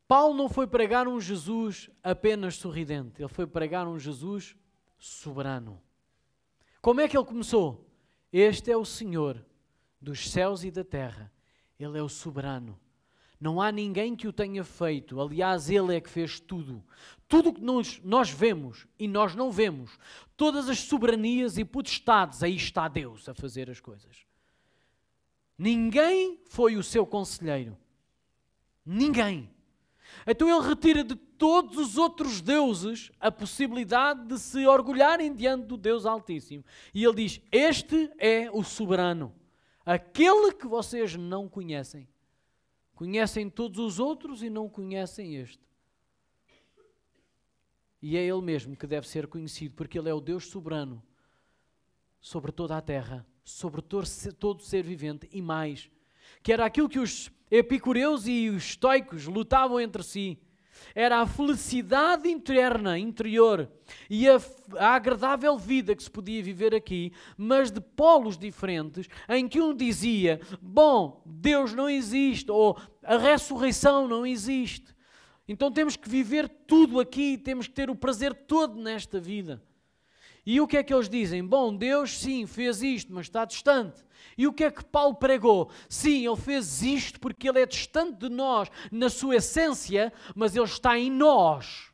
Paulo não foi pregar um Jesus apenas sorridente, ele foi pregar um Jesus soberano. Como é que ele começou? Este é o Senhor dos céus e da terra, ele é o soberano. Não há ninguém que o tenha feito, aliás, ele é que fez tudo. Tudo o que nós vemos e nós não vemos, todas as soberanias e potestades, aí está Deus a fazer as coisas. Ninguém foi o seu conselheiro. Ninguém. Então ele retira de todos os outros deuses a possibilidade de se orgulharem diante do Deus Altíssimo. E ele diz: este é o soberano, aquele que vocês não conhecem. Conhecem todos os outros e não conhecem este. E é ele mesmo que deve ser conhecido, porque ele é o Deus soberano sobre toda a terra, sobre todo ser vivente e mais. Que era aquilo que os epicureus e os estoicos lutavam entre si. Era a felicidade interna, interior, e a agradável vida que se podia viver aqui, mas de polos diferentes, em que um dizia: bom, Deus não existe, ou a ressurreição não existe. Então temos que viver tudo aqui, temos que ter o prazer todo nesta vida. E o que é que eles dizem? Bom, Deus sim fez isto, mas está distante. E o que é que Paulo pregou? Sim, ele fez isto porque ele é distante de nós na sua essência, mas ele está em nós.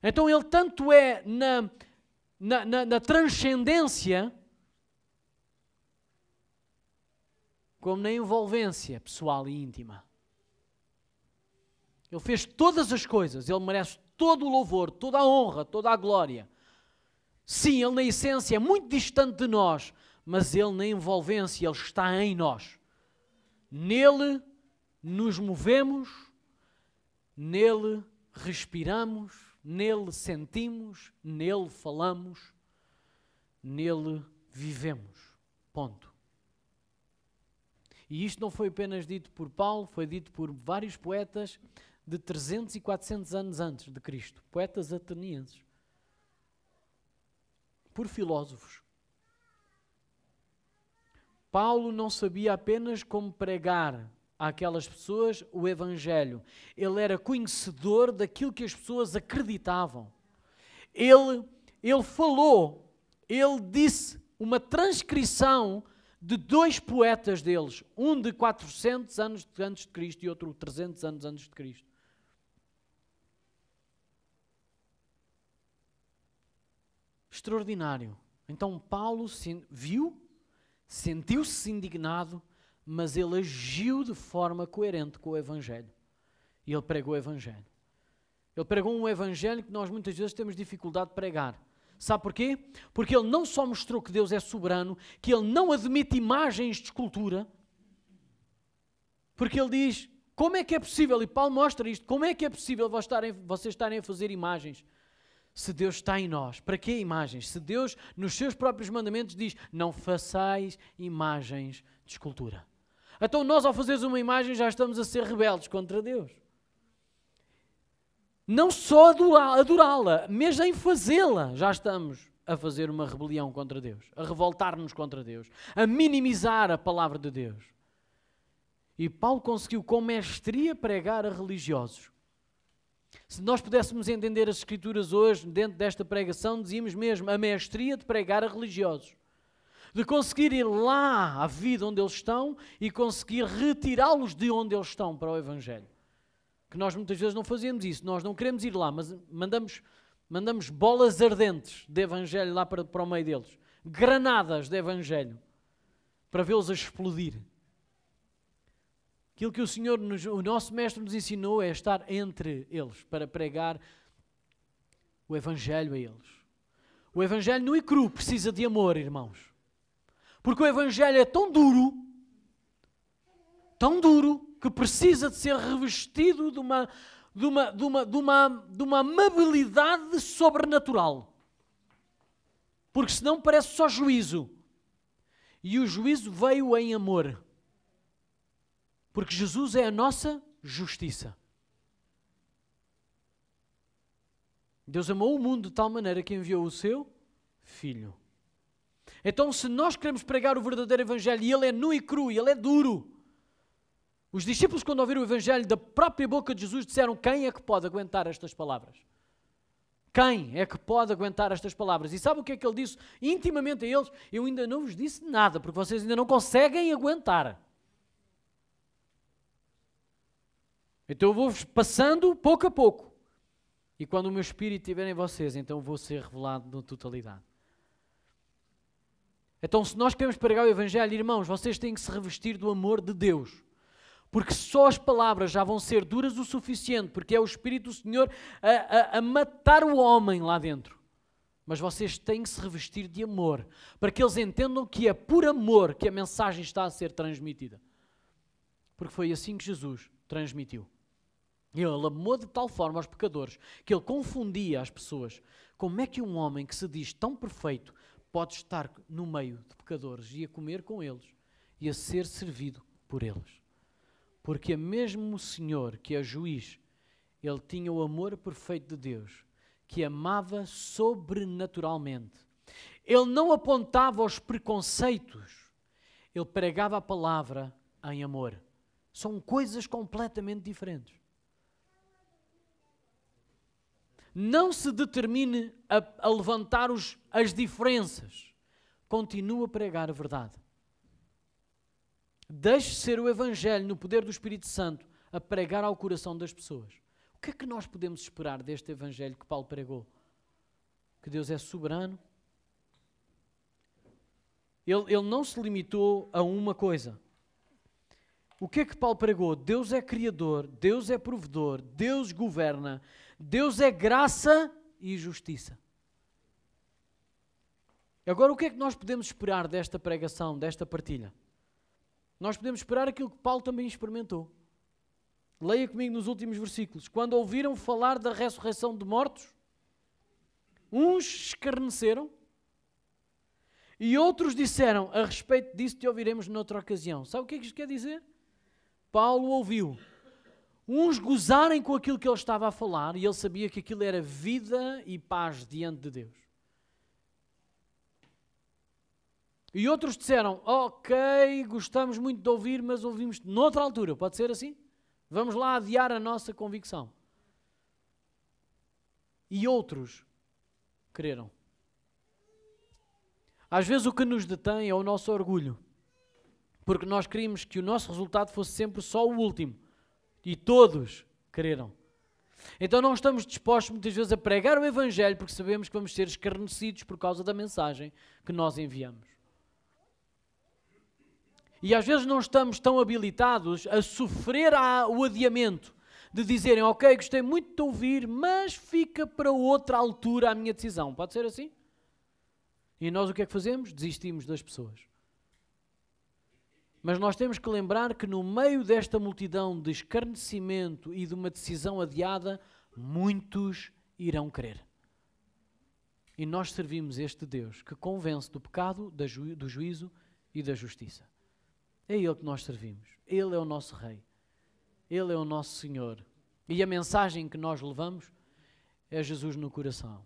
Então ele tanto é na transcendência como na envolvência pessoal e íntima. Ele fez todas as coisas, ele merece todo o louvor, toda a honra, toda a glória. Sim, ele na essência é muito distante de nós, mas ele na envolvência, ele está em nós. Nele nos movemos, nele respiramos, nele sentimos, nele falamos, nele vivemos. Ponto. E isto não foi apenas dito por Paulo, foi dito por vários poetas de 300 e 400 anos antes de Cristo. Poetas atenienses. Por filósofos. Paulo não sabia apenas como pregar àquelas pessoas o Evangelho. Ele era conhecedor daquilo que as pessoas acreditavam. Ele falou, ele disse uma transcrição de dois poetas deles, um de 400 anos antes de Cristo e outro 300 anos antes de Cristo. Extraordinário. Então Paulo viu, sentiu-se indignado, mas ele agiu de forma coerente com o Evangelho. E ele pregou o Evangelho. Ele pregou um Evangelho que nós muitas vezes temos dificuldade de pregar. Sabe porquê? Porque ele não só mostrou que Deus é soberano, que ele não admite imagens de escultura, porque ele diz, como é que é possível, e Paulo mostra isto, como é que é possível vocês estarem a fazer imagens se Deus está em nós? Para que imagens? Se Deus, nos seus próprios mandamentos, diz, não façais imagens de escultura. Então nós, ao fazeres uma imagem, já estamos a ser rebeldes contra Deus. Não só adorá-la, mesmo em fazê-la, já estamos a fazer uma rebelião contra Deus, a revoltar-nos contra Deus, a minimizar a palavra de Deus. E Paulo conseguiu com mestria pregar a religiosos. Se nós pudéssemos entender as Escrituras hoje, dentro desta pregação, dizíamos mesmo a mestria de pregar a religiosos. De conseguir ir lá à vida onde eles estão e conseguir retirá-los de onde eles estão para o Evangelho. Que nós muitas vezes não fazemos isso, nós não queremos ir lá, mas mandamos bolas ardentes de Evangelho lá para o meio deles. Granadas de Evangelho, para vê-los a explodir. Aquilo que o Senhor, o nosso Mestre nos ensinou é estar entre eles, para pregar o Evangelho a eles. O Evangelho nu e cru precisa de amor, irmãos. Porque o Evangelho é tão duro, que precisa de ser revestido de uma amabilidade sobrenatural. Porque senão parece só juízo. E o juízo veio em amor. Porque Jesus é a nossa justiça. Deus amou o mundo de tal maneira que enviou o seu Filho. Então, se nós queremos pregar o verdadeiro Evangelho, e ele é nu e cru, e ele é duro, os discípulos, quando ouviram o Evangelho da própria boca de Jesus, disseram, quem é que pode aguentar estas palavras? Quem é que pode aguentar estas palavras? E sabe o que é que ele disse intimamente a eles? Eu ainda não vos disse nada, porque vocês ainda não conseguem aguentar. Então eu vou-vos passando pouco a pouco. E quando o meu Espírito estiver em vocês, então vou ser revelado na totalidade. Então, se nós queremos pregar o Evangelho, irmãos, vocês têm que se revestir do amor de Deus. Porque só as palavras já vão ser duras o suficiente, porque é o Espírito do Senhor a matar o homem lá dentro. Mas vocês têm que se revestir de amor, para que eles entendam que é por amor que a mensagem está a ser transmitida. Porque foi assim que Jesus transmitiu. Ele amou de tal forma aos pecadores que ele confundia as pessoas. Como é que um homem que se diz tão perfeito pode estar no meio de pecadores e a comer com eles e a ser servido por eles? Porque mesmo o Senhor, que é juiz, ele tinha o amor perfeito de Deus, que amava sobrenaturalmente. Ele não apontava os preconceitos, ele pregava a palavra em amor. São coisas completamente diferentes. Não se determine a levantar as diferenças. Continua a pregar a verdade. Deixe ser o Evangelho no poder do Espírito Santo a pregar ao coração das pessoas. O que é que nós podemos esperar deste Evangelho que Paulo pregou? Que Deus é soberano. Ele não se limitou a uma coisa. O que é que Paulo pregou? Deus é criador, Deus é provedor, Deus governa, Deus é graça e justiça. Agora, o que é que nós podemos esperar desta pregação, desta partilha? Nós podemos esperar aquilo que Paulo também experimentou. Leia comigo nos últimos versículos. Quando ouviram falar da ressurreição de mortos, uns escarneceram e outros disseram, a respeito disso te ouviremos noutra ocasião. Sabe o que é que isto quer dizer? Paulo ouviu uns gozarem com aquilo que ele estava a falar e ele sabia que aquilo era vida e paz diante de Deus. E outros disseram, ok, gostamos muito de ouvir, mas ouvimos noutra altura. Pode ser assim? Vamos lá adiar a nossa convicção. E outros creram. Às vezes o que nos detém é o nosso orgulho. Porque nós queríamos que o nosso resultado fosse sempre só o último. E todos creram. Então não estamos dispostos muitas vezes a pregar o Evangelho porque sabemos que vamos ser escarnecidos por causa da mensagem que nós enviamos. E às vezes não estamos tão habilitados a sofrer o adiamento de dizerem, ok, gostei muito de ouvir, mas fica para outra altura a minha decisão. Pode ser assim? E nós o que é que fazemos? Desistimos das pessoas. Mas nós temos que lembrar que no meio desta multidão de escarnecimento e de uma decisão adiada, muitos irão crer. E nós servimos este Deus que convence do pecado, do juízo e da justiça. É Ele que nós servimos. Ele é o nosso Rei. Ele é o nosso Senhor. E a mensagem que nós levamos é Jesus no coração.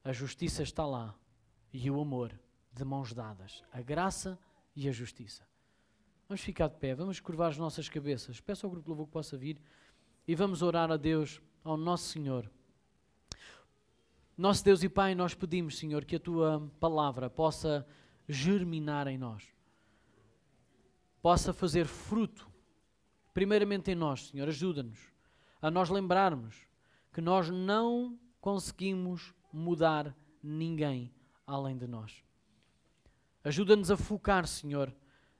A justiça está lá. E o amor de mãos dadas. A graça e a justiça. Vamos ficar de pé, vamos curvar as nossas cabeças. Peço ao grupo de louvor que possa vir e vamos orar a Deus, ao nosso Senhor. Nosso Deus e Pai, nós pedimos, Senhor, que a Tua palavra possa germinar em nós. Possa fazer fruto, primeiramente em nós, Senhor. Ajuda-nos a nós lembrarmos que nós não conseguimos mudar ninguém além de nós. Ajuda-nos a focar, Senhor,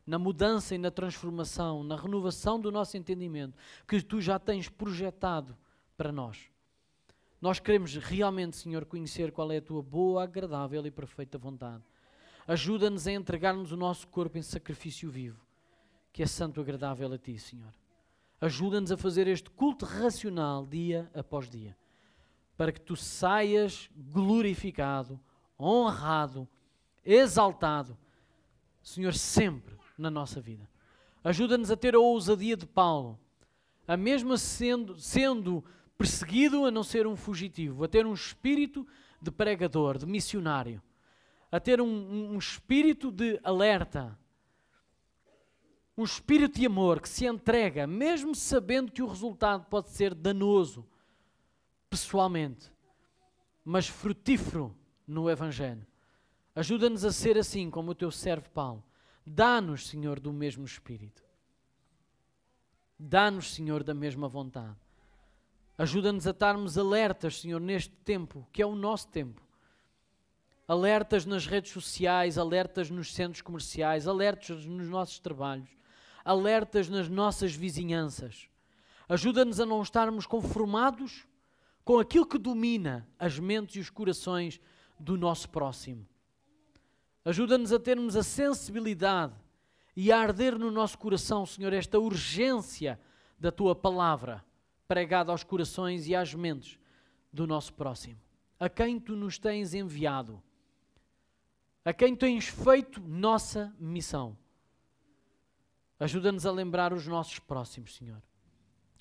na mudança e na transformação, na renovação do nosso entendimento, que Tu já tens projetado para nós. Nós queremos realmente, Senhor, conhecer qual é a Tua boa, agradável e perfeita vontade. Ajuda-nos a entregar-nos o nosso corpo em sacrifício vivo, que é santo e agradável a Ti, Senhor. Ajuda-nos a fazer este culto racional dia após dia, para que Tu saias glorificado, honrado, exaltado, Senhor, sempre na nossa vida. Ajuda-nos a ter a ousadia de Paulo, a mesmo sendo perseguido, a não ser um fugitivo, a ter um espírito de pregador, de missionário, a ter um espírito de alerta, um espírito de amor que se entrega, mesmo sabendo que o resultado pode ser danoso, pessoalmente, mas frutífero no Evangelho. Ajuda-nos a ser assim como o Teu servo Paulo. Dá-nos, Senhor, do mesmo Espírito. Dá-nos, Senhor, da mesma vontade. Ajuda-nos a estarmos alertas, Senhor, neste tempo, que é o nosso tempo. Alertas nas redes sociais, alertas nos centros comerciais, alertas nos nossos trabalhos, alertas nas nossas vizinhanças. Ajuda-nos a não estarmos conformados com aquilo que domina as mentes e os corações do nosso próximo. Ajuda-nos a termos a sensibilidade e a arder no nosso coração, Senhor, esta urgência da Tua palavra pregada aos corações e às mentes do nosso próximo. A quem Tu nos tens enviado, a quem tens feito nossa missão. Ajuda-nos a lembrar os nossos próximos, Senhor,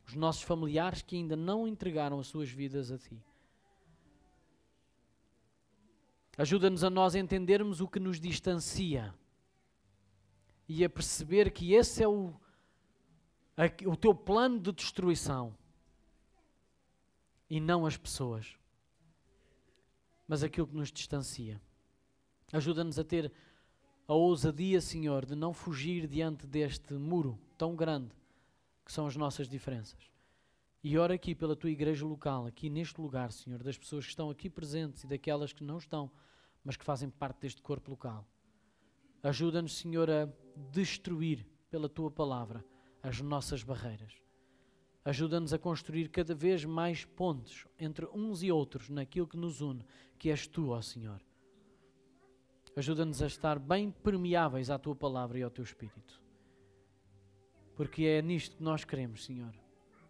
os nossos familiares que ainda não entregaram as suas vidas a Ti. Ajuda-nos a nós entendermos o que nos distancia e a perceber que esse é o Teu plano de destruição e não as pessoas, mas aquilo que nos distancia. Ajuda-nos a ter a ousadia, Senhor, de não fugir diante deste muro tão grande que são as nossas diferenças. E ora aqui pela Tua igreja local, aqui neste lugar, Senhor, das pessoas que estão aqui presentes e daquelas que não estão, mas que fazem parte deste corpo local. Ajuda-nos, Senhor, a destruir pela Tua palavra as nossas barreiras. Ajuda-nos a construir cada vez mais pontes entre uns e outros naquilo que nos une, que és Tu, ó Senhor. Ajuda-nos a estar bem permeáveis à Tua palavra e ao Teu Espírito. Porque é nisto que nós queremos, Senhor.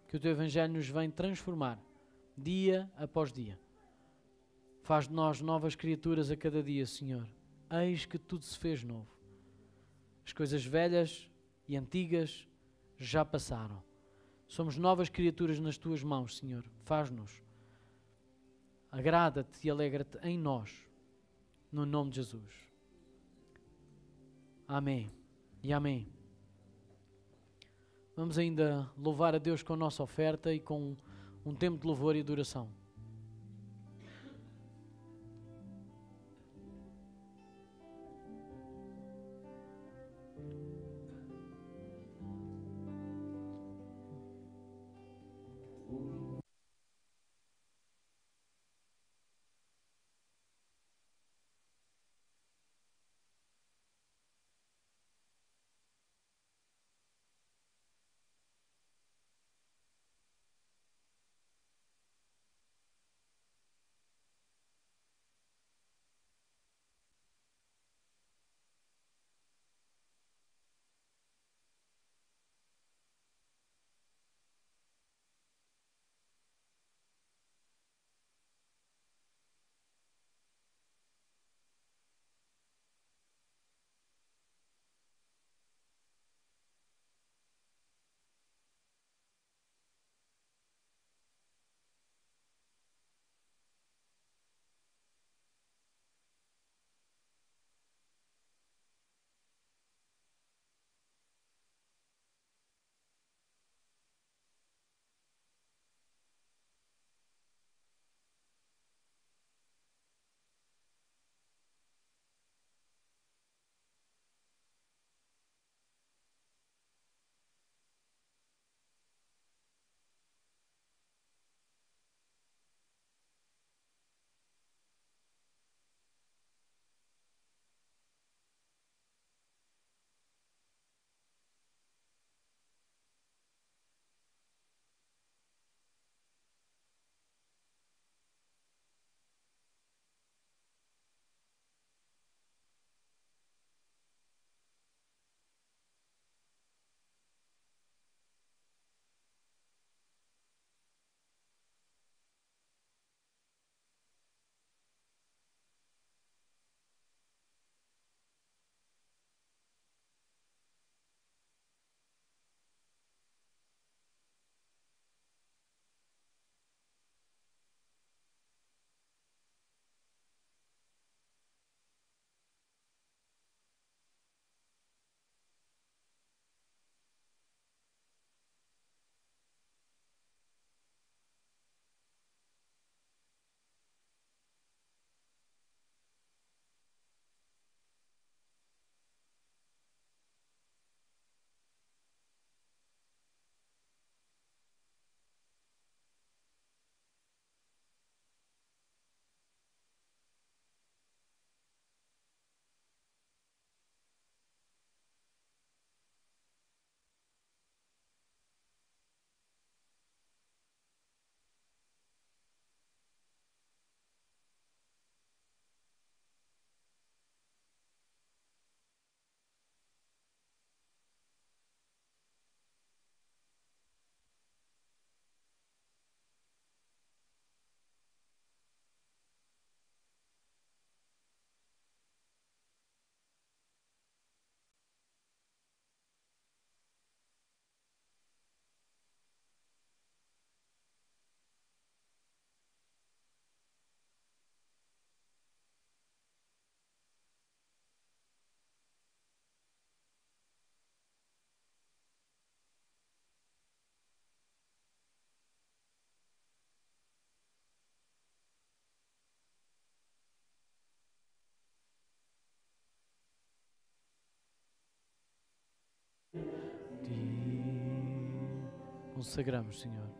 Que o Teu Evangelho nos vem transformar, dia após dia. Faz de nós novas criaturas a cada dia, Senhor. Eis que tudo se fez novo. As coisas velhas e antigas já passaram. Somos novas criaturas nas Tuas mãos, Senhor. Faz-nos. Agrada-te e alegra-te em nós. No nome de Jesus. Amém e amém. Vamos ainda louvar a Deus com a nossa oferta e com um tempo de louvor e adoração. Consagramos, Senhor.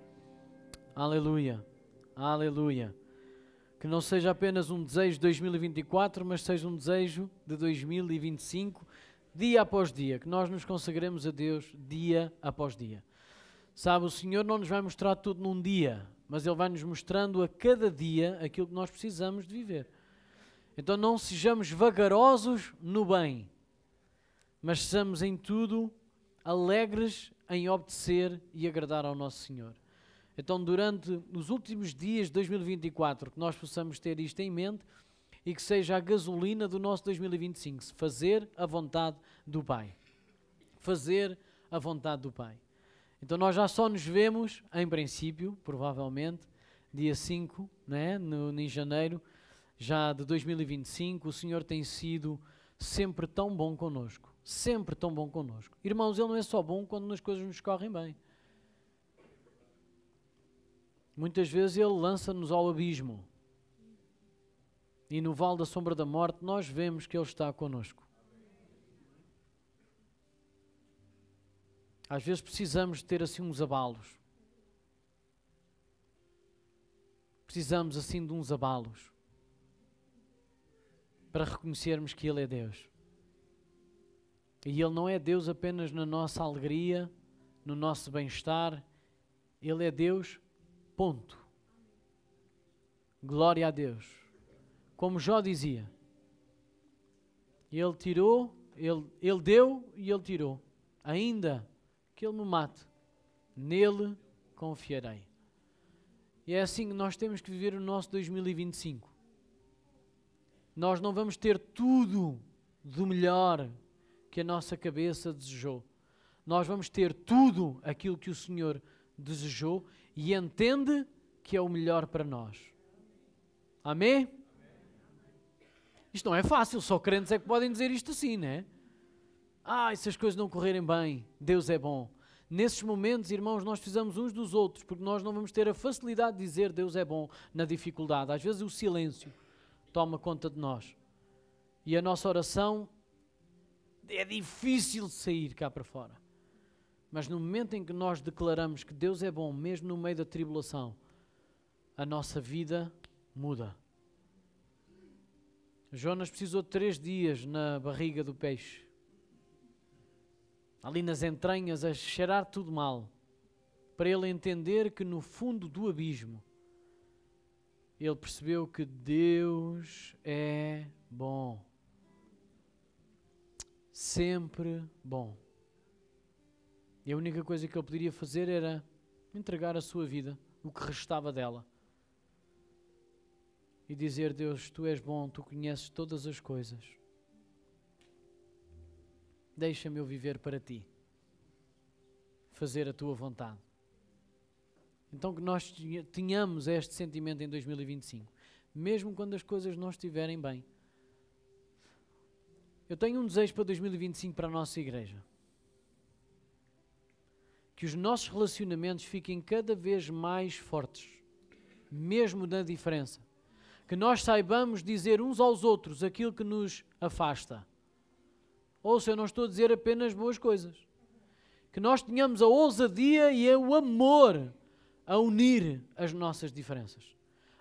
Aleluia, aleluia. Que não seja apenas um desejo de 2024, mas seja um desejo de 2025, dia após dia. Que nós nos consagremos a Deus dia após dia. Sabe, o Senhor não nos vai mostrar tudo num dia, mas Ele vai nos mostrando a cada dia aquilo que nós precisamos de viver. Então não sejamos vagarosos no bem, mas sejamos em tudo alegres em obedecer e agradar ao nosso Senhor. Então, durante os últimos dias de 2024, que nós possamos ter isto em mente e que seja a gasolina do nosso 2025, fazer a vontade do Pai. Fazer a vontade do Pai. Então, nós já só nos vemos, em princípio, provavelmente, dia 5, né, em janeiro, já de 2025. O Senhor tem sido sempre tão bom connosco. Sempre tão bom connosco. Irmãos, Ele não é só bom quando as coisas nos correm bem. Muitas vezes Ele lança-nos ao abismo. E no vale da sombra da morte nós vemos que Ele está connosco. Às vezes precisamos de ter assim uns abalos. precisamos assim de uns abalos para reconhecermos que Ele é Deus. E Ele não é Deus apenas na nossa alegria, no nosso bem-estar. Ele é Deus, ponto. Glória a Deus. Como Jó dizia, Ele tirou, Ele deu e Ele tirou. Ainda que Ele me mate, nele confiarei. E é assim que nós temos que viver o nosso 2025. Nós não vamos ter tudo do melhor que a nossa cabeça desejou. Nós vamos ter tudo aquilo que o Senhor desejou e entende que é o melhor para nós. Amém? Isto não é fácil, só crentes é que podem dizer isto assim, não é? Se as coisas não correrem bem, Deus é bom. Nesses momentos, irmãos, nós precisamos uns dos outros, porque nós não vamos ter a facilidade de dizer Deus é bom na dificuldade. Às vezes o silêncio toma conta de nós. E a nossa oração é difícil de sair cá para fora. Mas no momento em que nós declaramos que Deus é bom, mesmo no meio da tribulação, a nossa vida muda. Jonas precisou de 3 dias na barriga do peixe, ali nas entranhas, a cheirar tudo mal, para ele entender que no fundo do abismo, ele percebeu que Deus é bom. Sempre bom. E a única coisa que ele poderia fazer era entregar a sua vida, o que restava dela. E dizer, Deus, Tu és bom, Tu conheces todas as coisas. Deixa-me eu viver para Ti. Fazer a Tua vontade. Então que nós tenhamos este sentimento em 2025. Mesmo quando as coisas não estiverem bem. Eu tenho um desejo para 2025 para a nossa igreja. Que os nossos relacionamentos fiquem cada vez mais fortes. Mesmo na diferença. Que nós saibamos dizer uns aos outros aquilo que nos afasta. Ouça, eu não estou a dizer apenas boas coisas. Que nós tenhamos a ousadia e o amor a unir as nossas diferenças.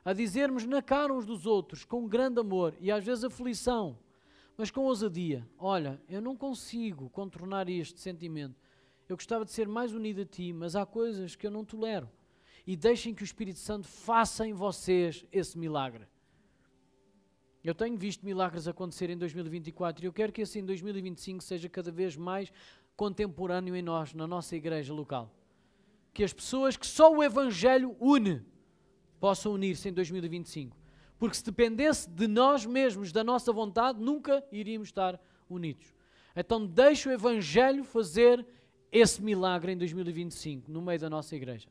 A dizermos na cara uns dos outros, com grande amor e às vezes aflição, mas com ousadia. Olha, eu não consigo contornar este sentimento. Eu gostava de ser mais unido a Ti, mas há coisas que eu não tolero. E deixem que o Espírito Santo faça em vocês esse milagre. Eu tenho visto milagres acontecer em 2024 e eu quero que esse em 2025 seja cada vez mais contemporâneo em nós, na nossa igreja local. Que as pessoas que só o Evangelho une, possam unir-se em 2025. Porque se dependesse de nós mesmos, da nossa vontade, nunca iríamos estar unidos. Então deixe o Evangelho fazer esse milagre em 2025, no meio da nossa igreja.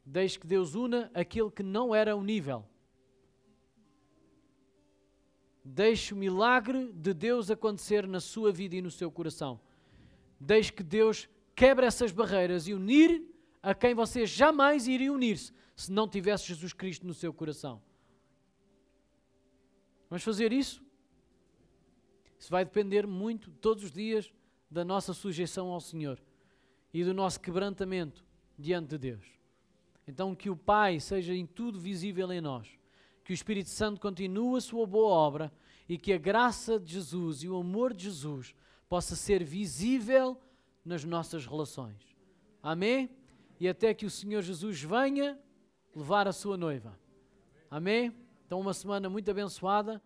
Deixe que Deus una aquele que não era unível. Deixe o milagre de Deus acontecer na sua vida e no seu coração. Deixe que Deus quebre essas barreiras e unir a quem vocês jamais iriam unir-se se não tivesse Jesus Cristo no seu coração. Vamos fazer isso? Isso vai depender muito, todos os dias, da nossa sujeição ao Senhor e do nosso quebrantamento diante de Deus. Então que o Pai seja em tudo visível em nós, que o Espírito Santo continue a sua boa obra e que a graça de Jesus e o amor de Jesus possa ser visível nas nossas relações. Amém? E até que o Senhor Jesus venha levar a sua noiva. Amém? Então uma semana muito abençoada.